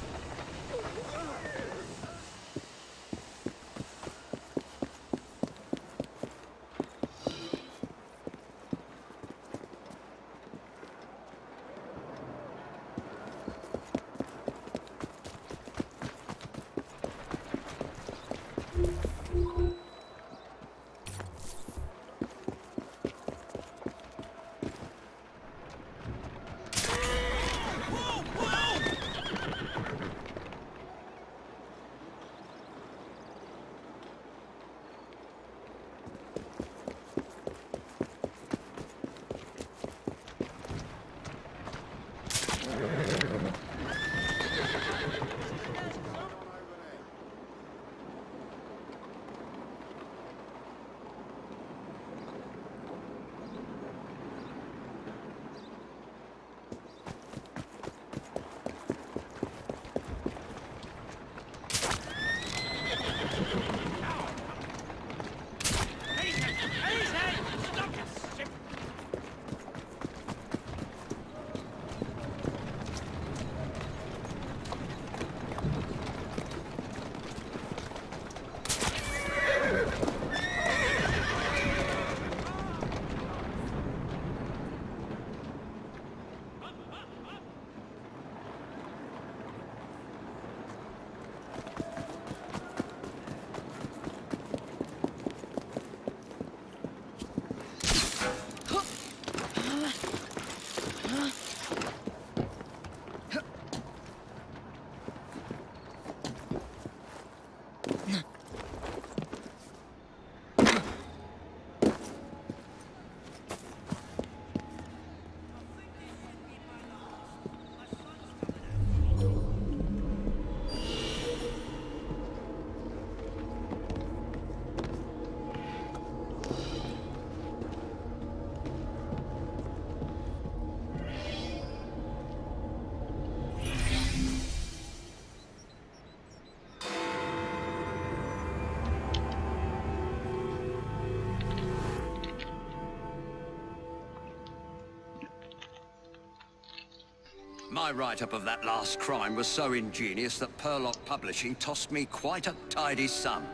My write-up of that last crime was so ingenious that Purlock Publishing tossed me quite a tidy sum.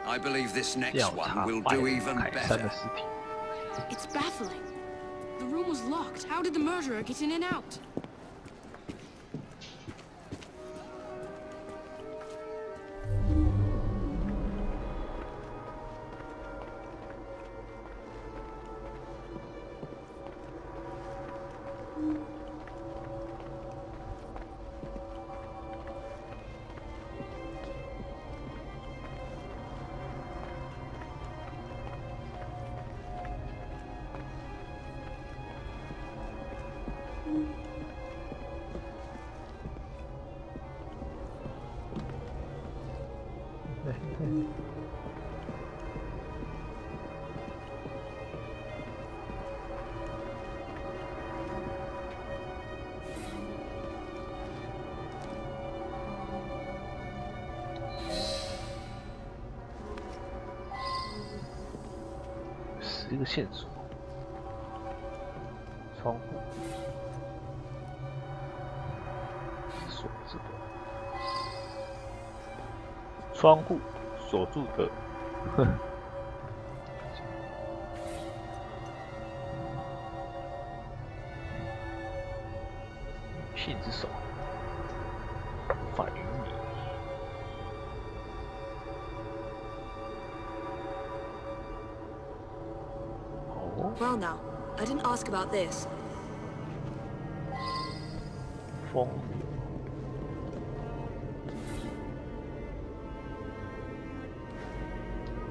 I believe this next one will do even better. It's baffling. The room was locked. How did the murderer get in and out?10个线索，窗户锁住的，窗户锁住的，哼。信之手，反于你。 Well now, I didn't ask about this.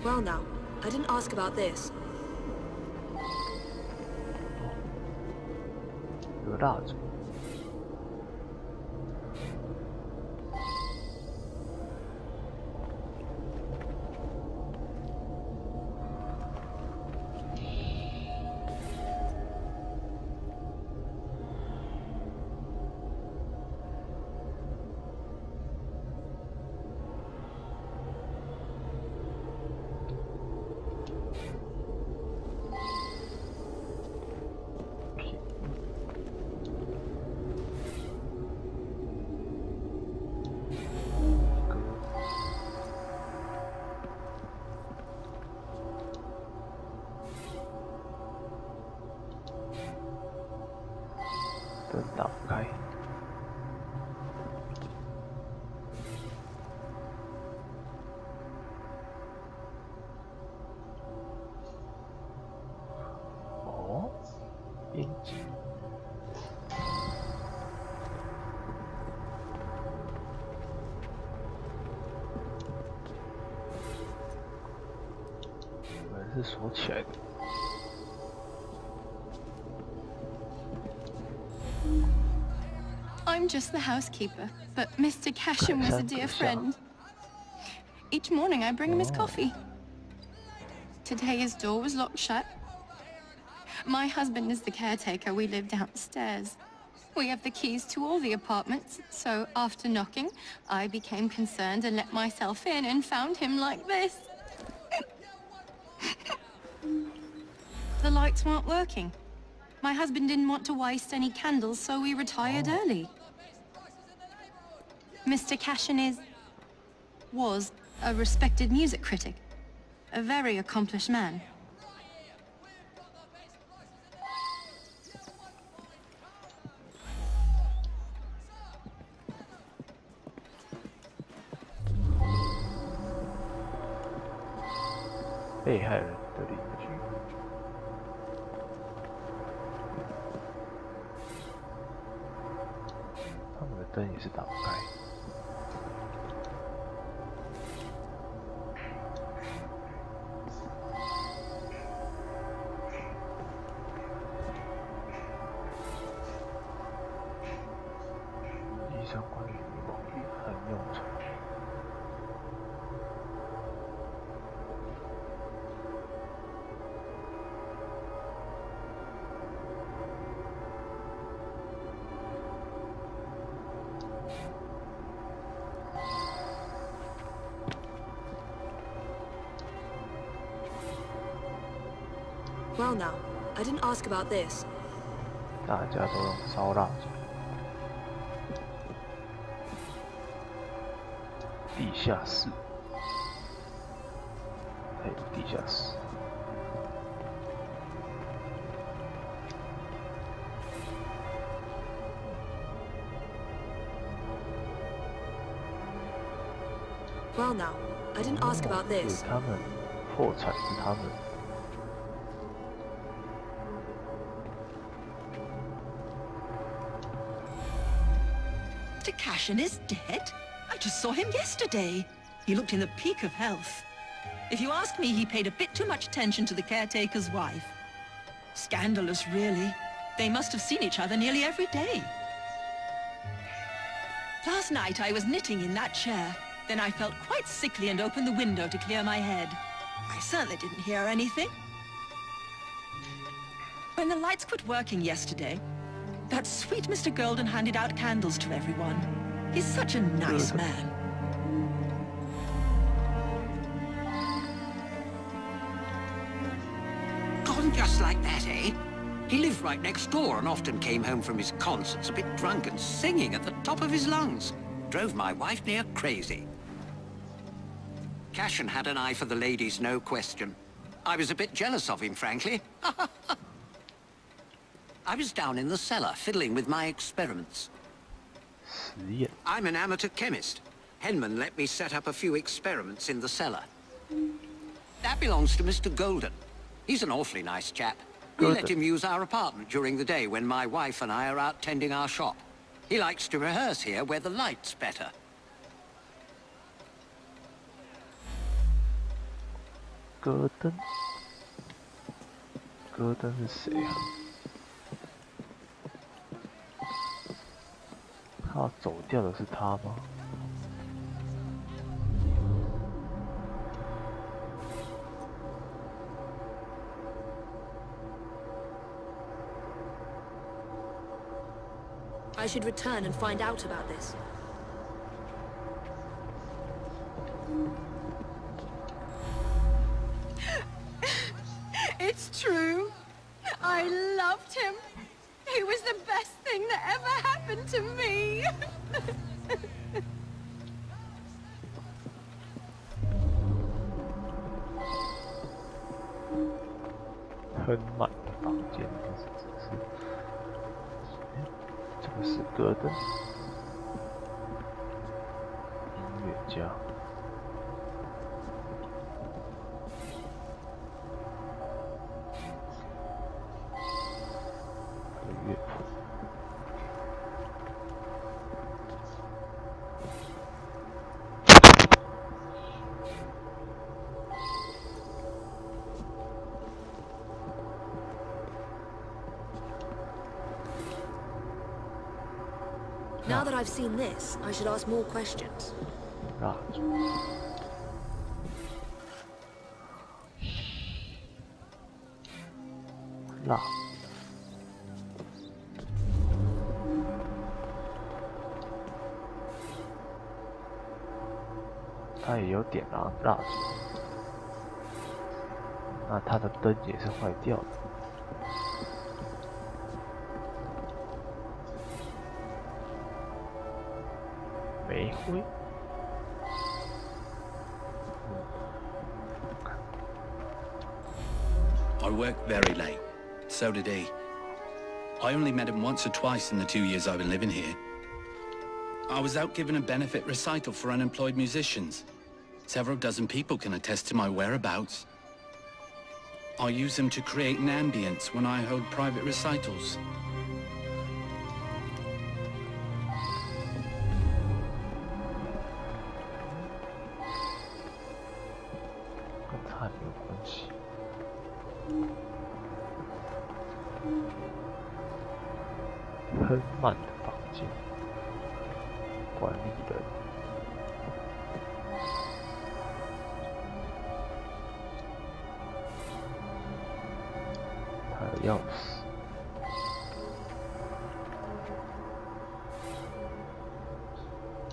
Well now, I didn't ask about this. 有蜡烛。灯打不开。哦，印记。门是锁起来的。 I'm just the housekeeper, but Mr. Cashin was a dear friend. Each morning I bring him his coffee. Today his door was locked shut. My husband is the caretaker. We live downstairs. We have the keys to all the apartments, so after knocking, I became concerned and let myself in and found him like this. The lights weren't working. My husband didn't want to waste any candles, so we retired early. Mr. Cashin was a respected music critic, a very accomplished man. Well now, I didn't ask about this. 大家都用烧蜡烛。地下室，还有地下室。Well now, I didn't ask about this. 他们破产是他们。 Mr. Cashin is dead? I just saw him yesterday. He looked in the peak of health. If you ask me, he paid a bit too much attention to the caretaker's wife. Scandalous, really. They must have seen each other nearly every day. Last night I was knitting in that chair. Then I felt quite sickly and opened the window to clear my head. I certainly didn't hear anything. When the lights quit working yesterday, that sweet Mr. Golden handed out candles to everyone. He's such a nice man. Gone just like that, eh? He lived right next door and often came home from his concerts a bit drunk and singing at the top of his lungs. Drove my wife near crazy. Cashin had an eye for the ladies, no question. I was a bit jealous of him, frankly. I was down in the cellar, fiddling with my experiments. I'm an amateur chemist. Henman let me set up a few experiments in the cellar. That belongs to Mr. Golden. He's an awfully nice chap. We let him use our apartment during the day when my wife and I are out tending our shop. He likes to rehearse here where the light's better. 戈登，戈登是谁啊？他要走掉的是他吗？ I should return and find out about this. It's true. I loved him. He was the best thing that ever happened to me. 很满的房间，这个是戈登，音乐家。 乐谱。Now that I've seen this, I should ask more questions. 蜡烛。蜡。 他也有点蜡烛，那他的灯也是坏掉的。煤灰，I worked very late. So did he. I only met him once or twice in the 2 years I've been living here. I was out giving a benefit recital for unemployed musicians. Several dozen people can attest to my whereabouts. I use them to create an ambience when I hold private recitals. 跟他没有关系。很满的房间，管理人。 钥匙，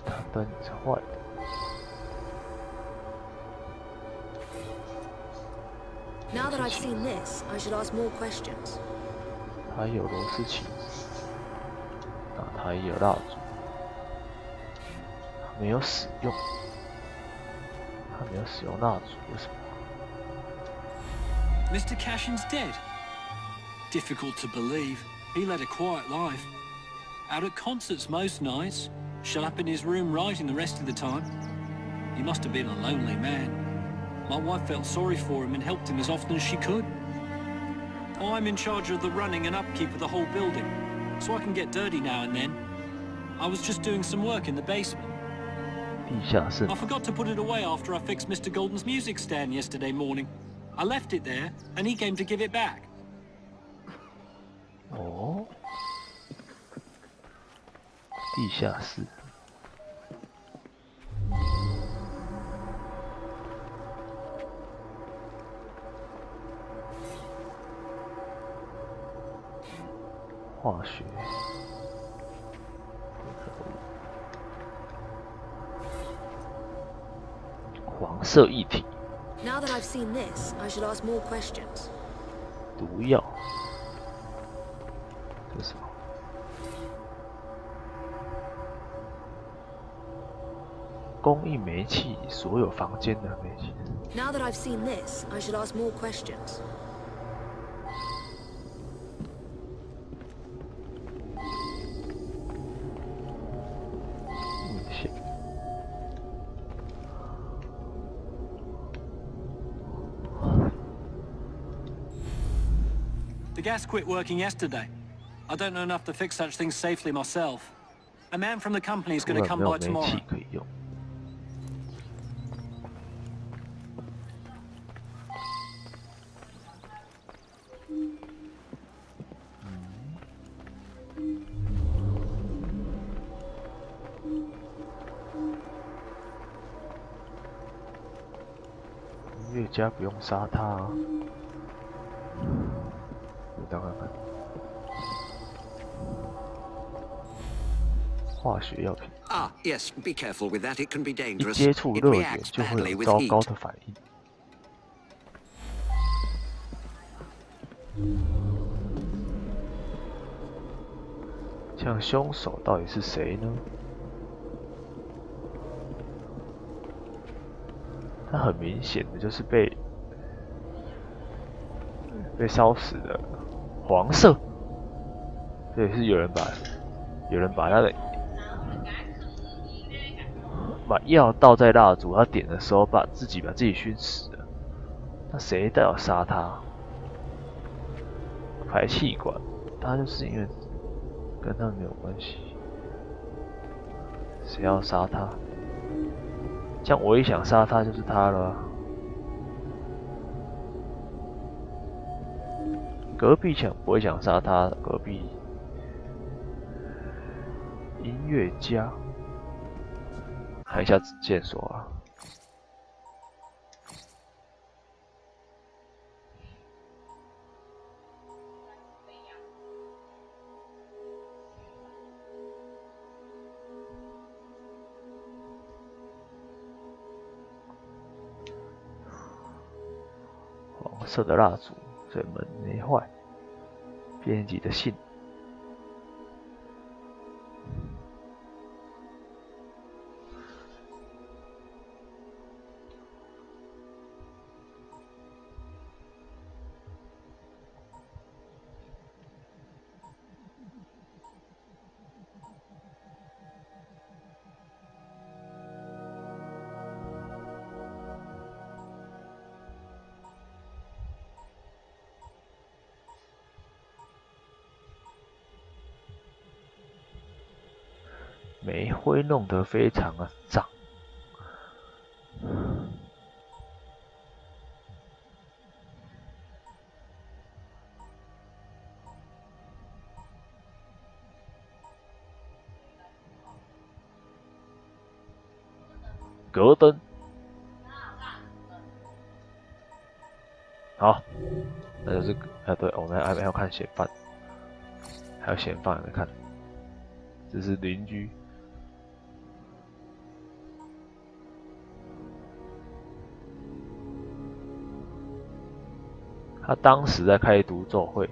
他灯是坏的。Now that I've seen this, I should ask more questions. 他有螺丝起子，那他也有蜡烛，他没有使用，他没有使用蜡烛，为什么 Mr. Cashin's dead. Difficult to believe. He led a quiet life. Out at concerts most nights, shut up in his room writing the rest of the time. He must have been a lonely man. My wife felt sorry for him and helped him as often as she could. I'm in charge of the running and upkeep of the whole building, so I can get dirty now and then. I was just doing some work in the basement. 地下室 I forgot to put it away after I fixed Mr. Golden's music stand yesterday morning. I left it there, and he came to give it back. 哦，地下室。化学。黄色液体。 Now that I've seen this, I should ask more questions. 毒药。 这是什么？供应煤气，所有房间的煤气。Now that I've seen this, I should ask more questions. The gas quit working yesterday. I don't know enough to fix such things safely myself. A man from the company is going to come by tomorrow.音乐家不用杀他啊，回到看看。化学药品。Ah, yes. Be careful with that. It can be 一 dangerous. 接触 It 热点 reacts 就会 badly 有 with 糟糕 heat. 的反应。像凶手到底是谁呢？他很明显的就是被烧死的黄色，这也是有人把他的把药倒在蜡烛，他点的时候把自己熏死了。那谁要杀他？排气管，他就是因为跟他没有关系，谁要杀他？这样我一想杀他就是他了啊。隔壁墙不会想杀他，隔壁音乐家，看一下线索啊。黄色的蜡烛，所以门没坏。编辑的信。煤灰弄得非常的脏，隔灯，好，那就是对，我们还要看嫌犯，还有嫌犯还没看，这是邻居。他当时在开独奏会，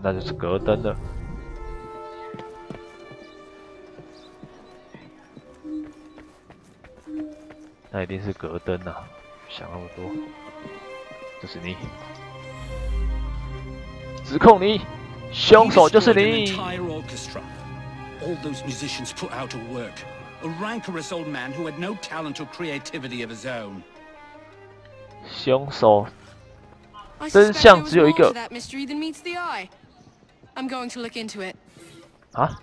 那就是隔灯了。那一定是隔灯啊！想那么多，就是你，指控你，凶手就是你。All those musicians put out of work. A rancorous old man who had no talent or creativity of his own. 凶手，真相只有一个。I'm going to look into it. 啊？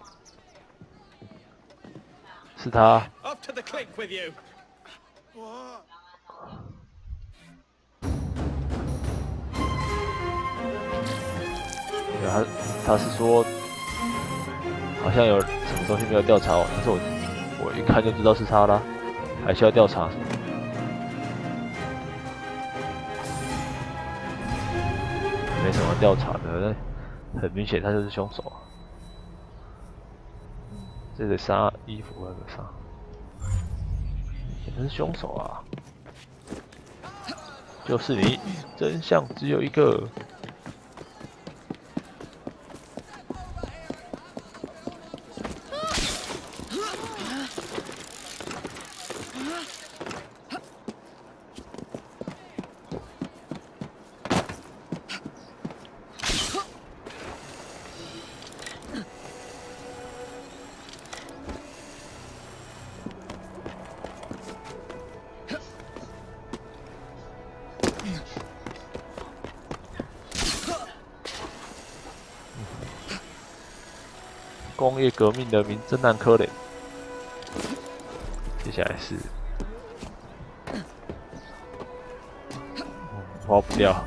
是他。Off to the click with you. 他是说，好像有什么东西没有调查完，但是我一看就知道是他啦，还需要调查？没什么调查的，很明显他就是凶手。这得杀衣服那个杀，你是凶手啊！就是你，真相只有一个。工业革命的名侦探柯林。接下来是，跑不掉。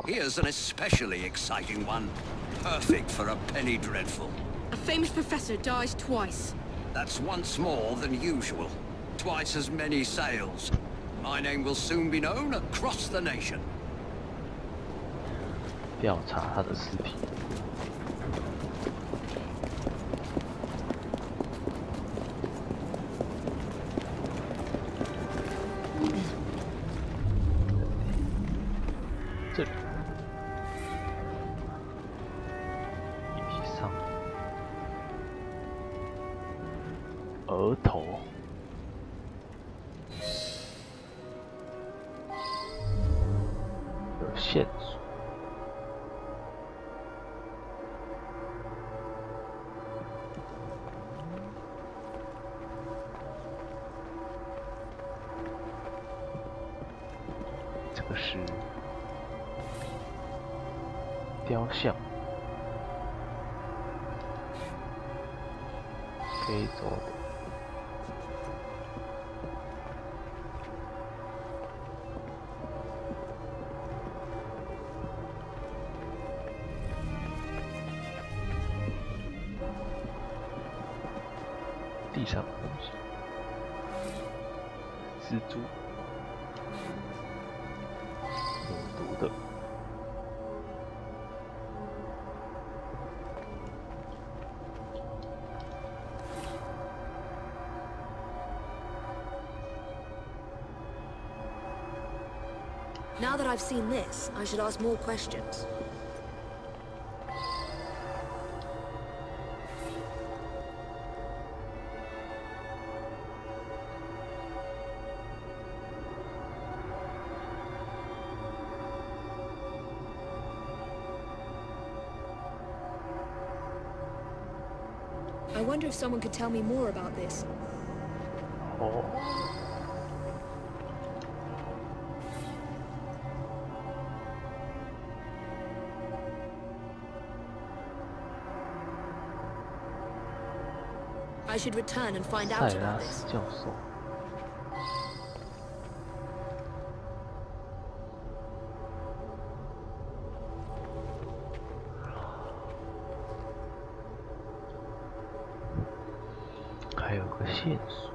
Here's an especially exciting one. Perfect for a penny dreadful. A famous professor dies twice. That's once more than usual. Twice as many sales. My name will soon be known across the nation. 调查他的尸体。这里。遗体上。额头。有线索。 这个是雕像，非洲的。地上的东西，蜘蛛。 有毒的。Now that I've seen this, I should ask more questions. I wonder if someone could tell me more about this. Oh. I should return and find out about this. 教授。 还有个线索。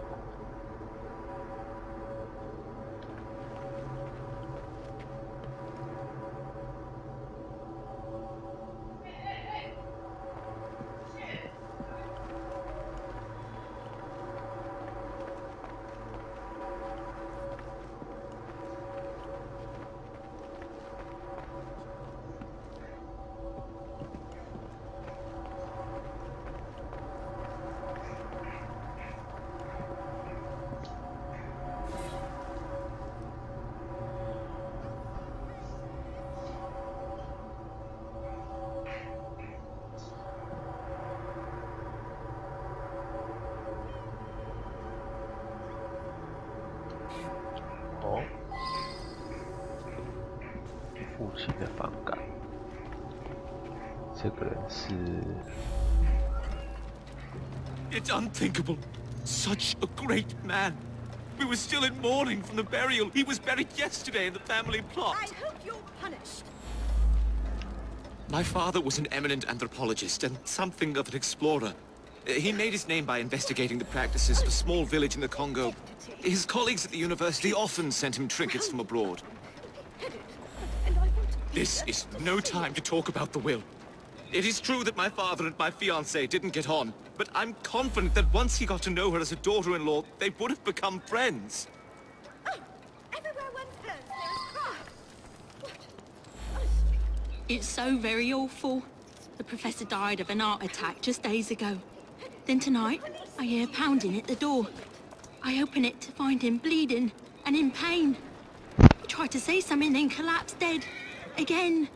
哦，父亲的反感。这个人是 It's unthinkable. Such a great man. We were still in mourning from the burial. He was buried yesterday in the family plot. I hope you're punished. My father was an eminent anthropologist and something of an explorer. He made his name by investigating the practices of a small village in the Congo. His colleagues at the university often sent him trinkets from abroad. This is no time to talk about the will. It is true that my father and my fiancée didn't get on, but I'm confident that once he got to know her as a daughter-in-law, they would have become friends. It's so very awful. The professor died of an heart attack just days ago. Then tonight, I hear pounding at the door. I open it to find him bleeding and in pain. He tried to say something, then collapsed dead. Again.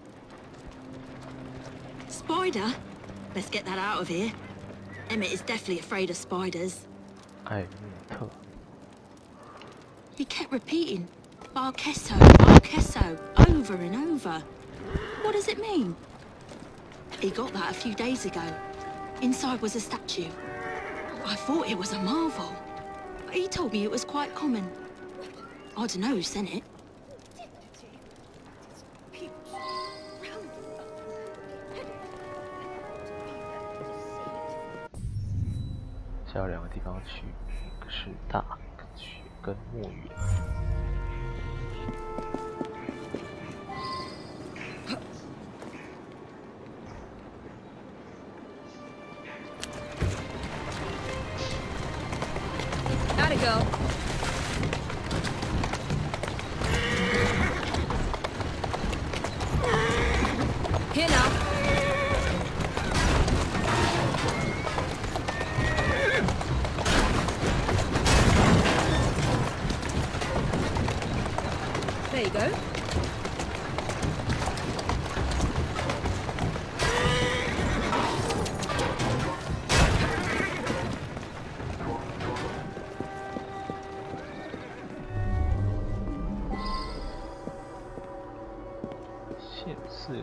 Spider? Let's get that out of here. Emmett is definitely afraid of spiders. He kept repeating, Barkesso, Barkesso, over and over. What does it mean? He got that a few days ago. Inside was a statue. I thought it was a marvel. But he told me it was quite common. I don't know who sent it.下有2个地方去，一个是大雪跟墨园。Gotta go. Here now. There you go.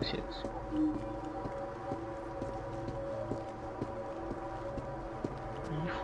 线索。衣服。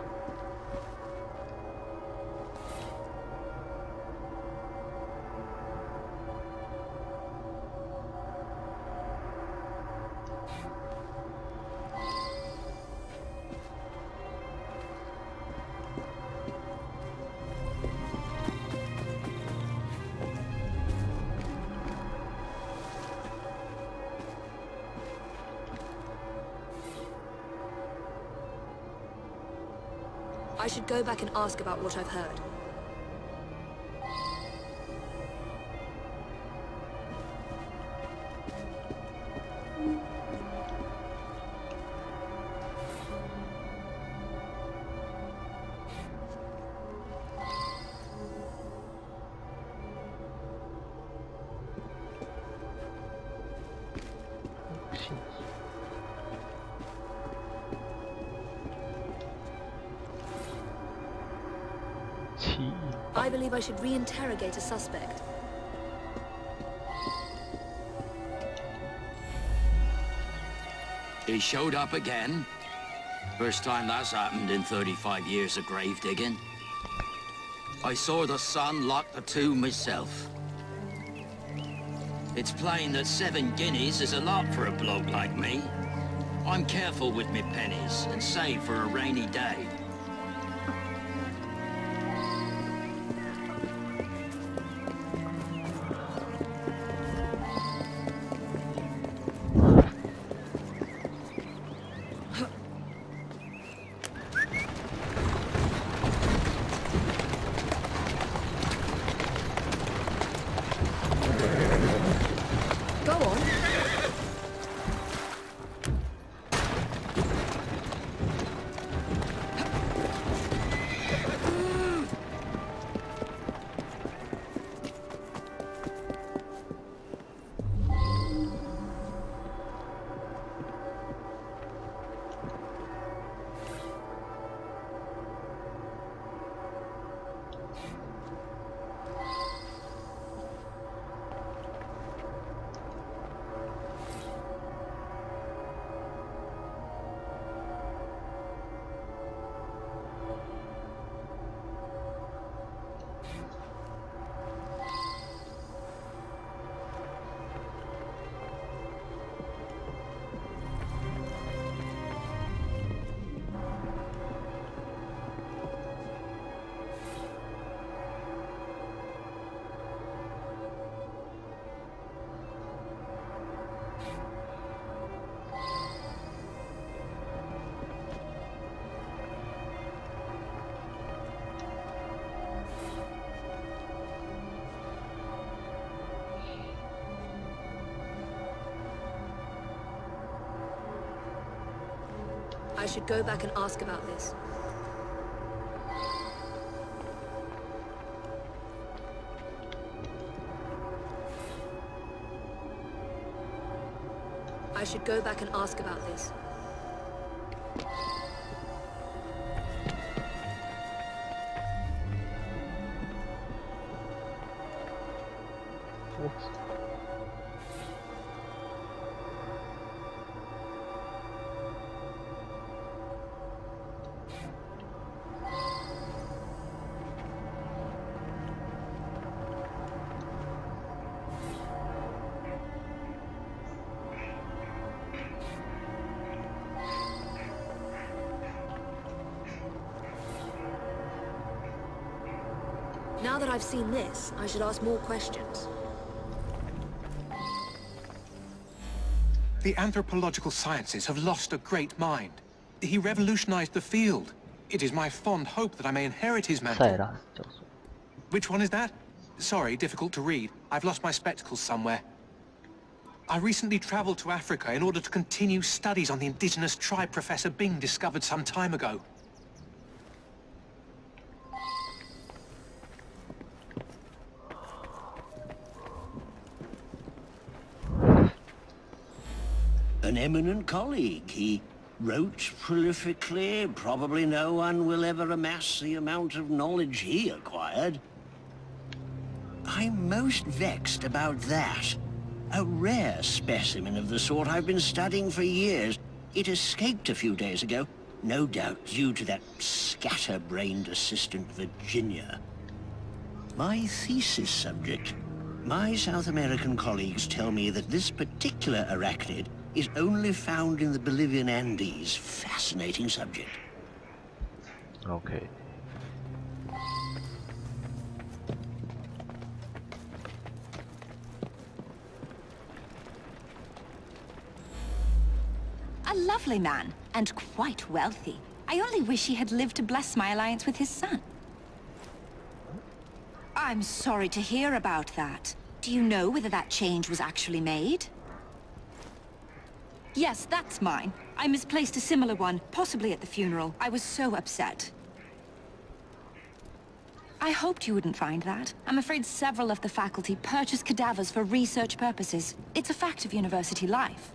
I should go back and ask about what I've heard. I believe I should re-interrogate a suspect. He showed up again. First time that's happened in 35 years of grave digging. I saw the son lock the tomb myself. It's plain that 7 guineas is a lot for a bloke like me. I'm careful with me pennies and save for a rainy day. should go back and ask about this. I should go back and ask about this. Now that I've seen this, I should ask more questions. The anthropological sciences have lost a great mind. He revolutionized the field. It is my fond hope that I may inherit his mantle. Which one is that? Sorry, difficult to read. I've lost my spectacles somewhere. I recently traveled to Africa in order to continue studies on the indigenous tribe Professor Bing discovered some time ago. An eminent colleague. He wrote prolifically. Probably no one will ever amass the amount of knowledge he acquired. I'm most vexed about that. A rare specimen of the sort I've been studying for years. It escaped a few days ago, no doubt due to that scatterbrained assistant Virginia. My thesis subject. My South American colleagues tell me that this particular arachnid is only found in the Bolivian Andes. Fascinating subject. Okay. A lovely man, and quite wealthy. I only wish he had lived to bless my alliance with his son. I'm sorry to hear about that. Do you know whether that change was actually made? Yes, that's mine. I misplaced a similar one, possibly at the funeral. I was so upset. I hoped you wouldn't find that. I'm afraid several of the faculty purchase cadavers for research purposes. It's a fact of university life.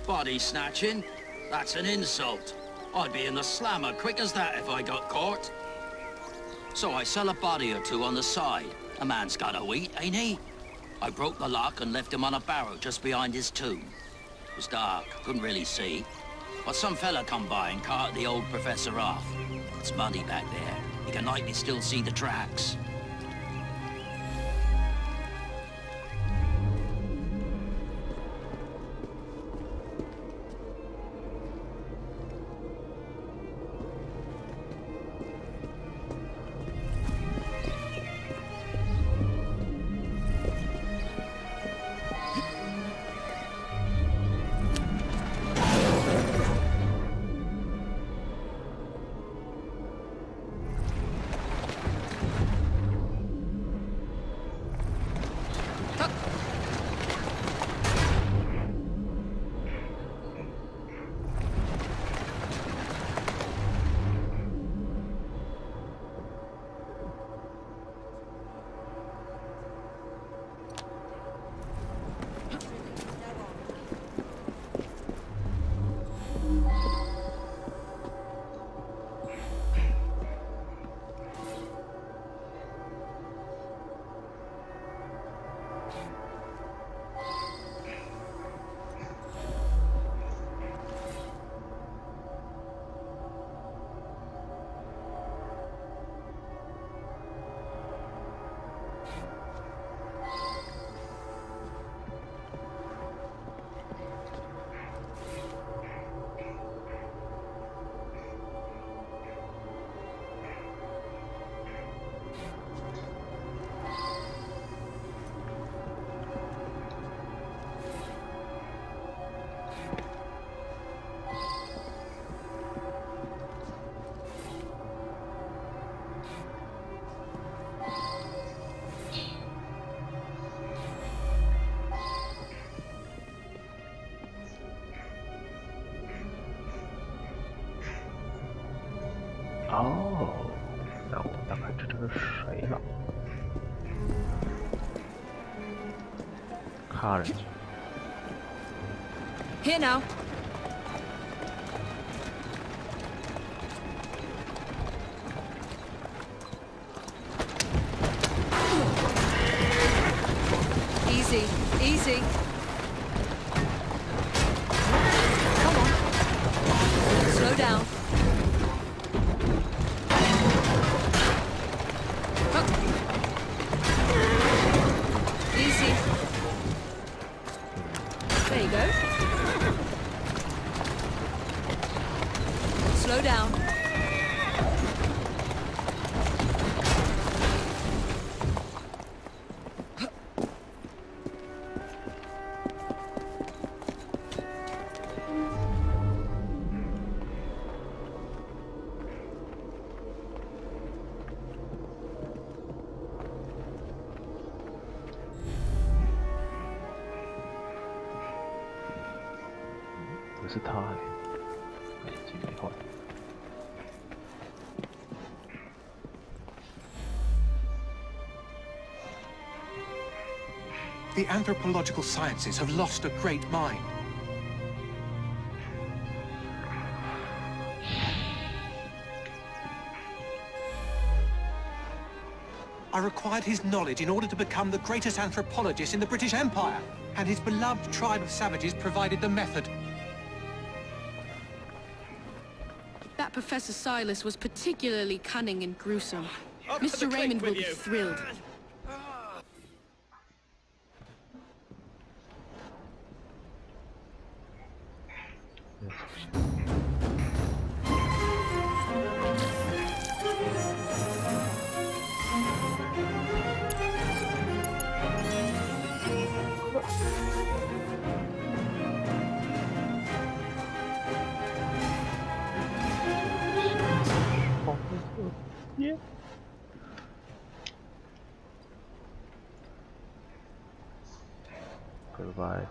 Body snatching? That's an insult. I'd be in the slammer quick as that if I got caught. So I sell a body or two on the side. A man's got to eat, ain't he? I broke the lock and left him on a barrow just behind his tomb. It was dark, couldn't really see. But some fella come by and carted the old professor off. It's muddy back there. You can likely still see the tracks. 没了。卡人。Here now. Easy, easy. Come on. Slow down. Easy. There you go. Slow down.是他欸，眼睛没坏。 The anthropological sciences have lost a great mind. I required his knowledge in order to become the greatest anthropologist in the British Empire, and his beloved tribe of savages provided the method. That Professor Silas was particularly cunning and gruesome. Mr. Raymond will be thrilled. Yeah. Goodbye.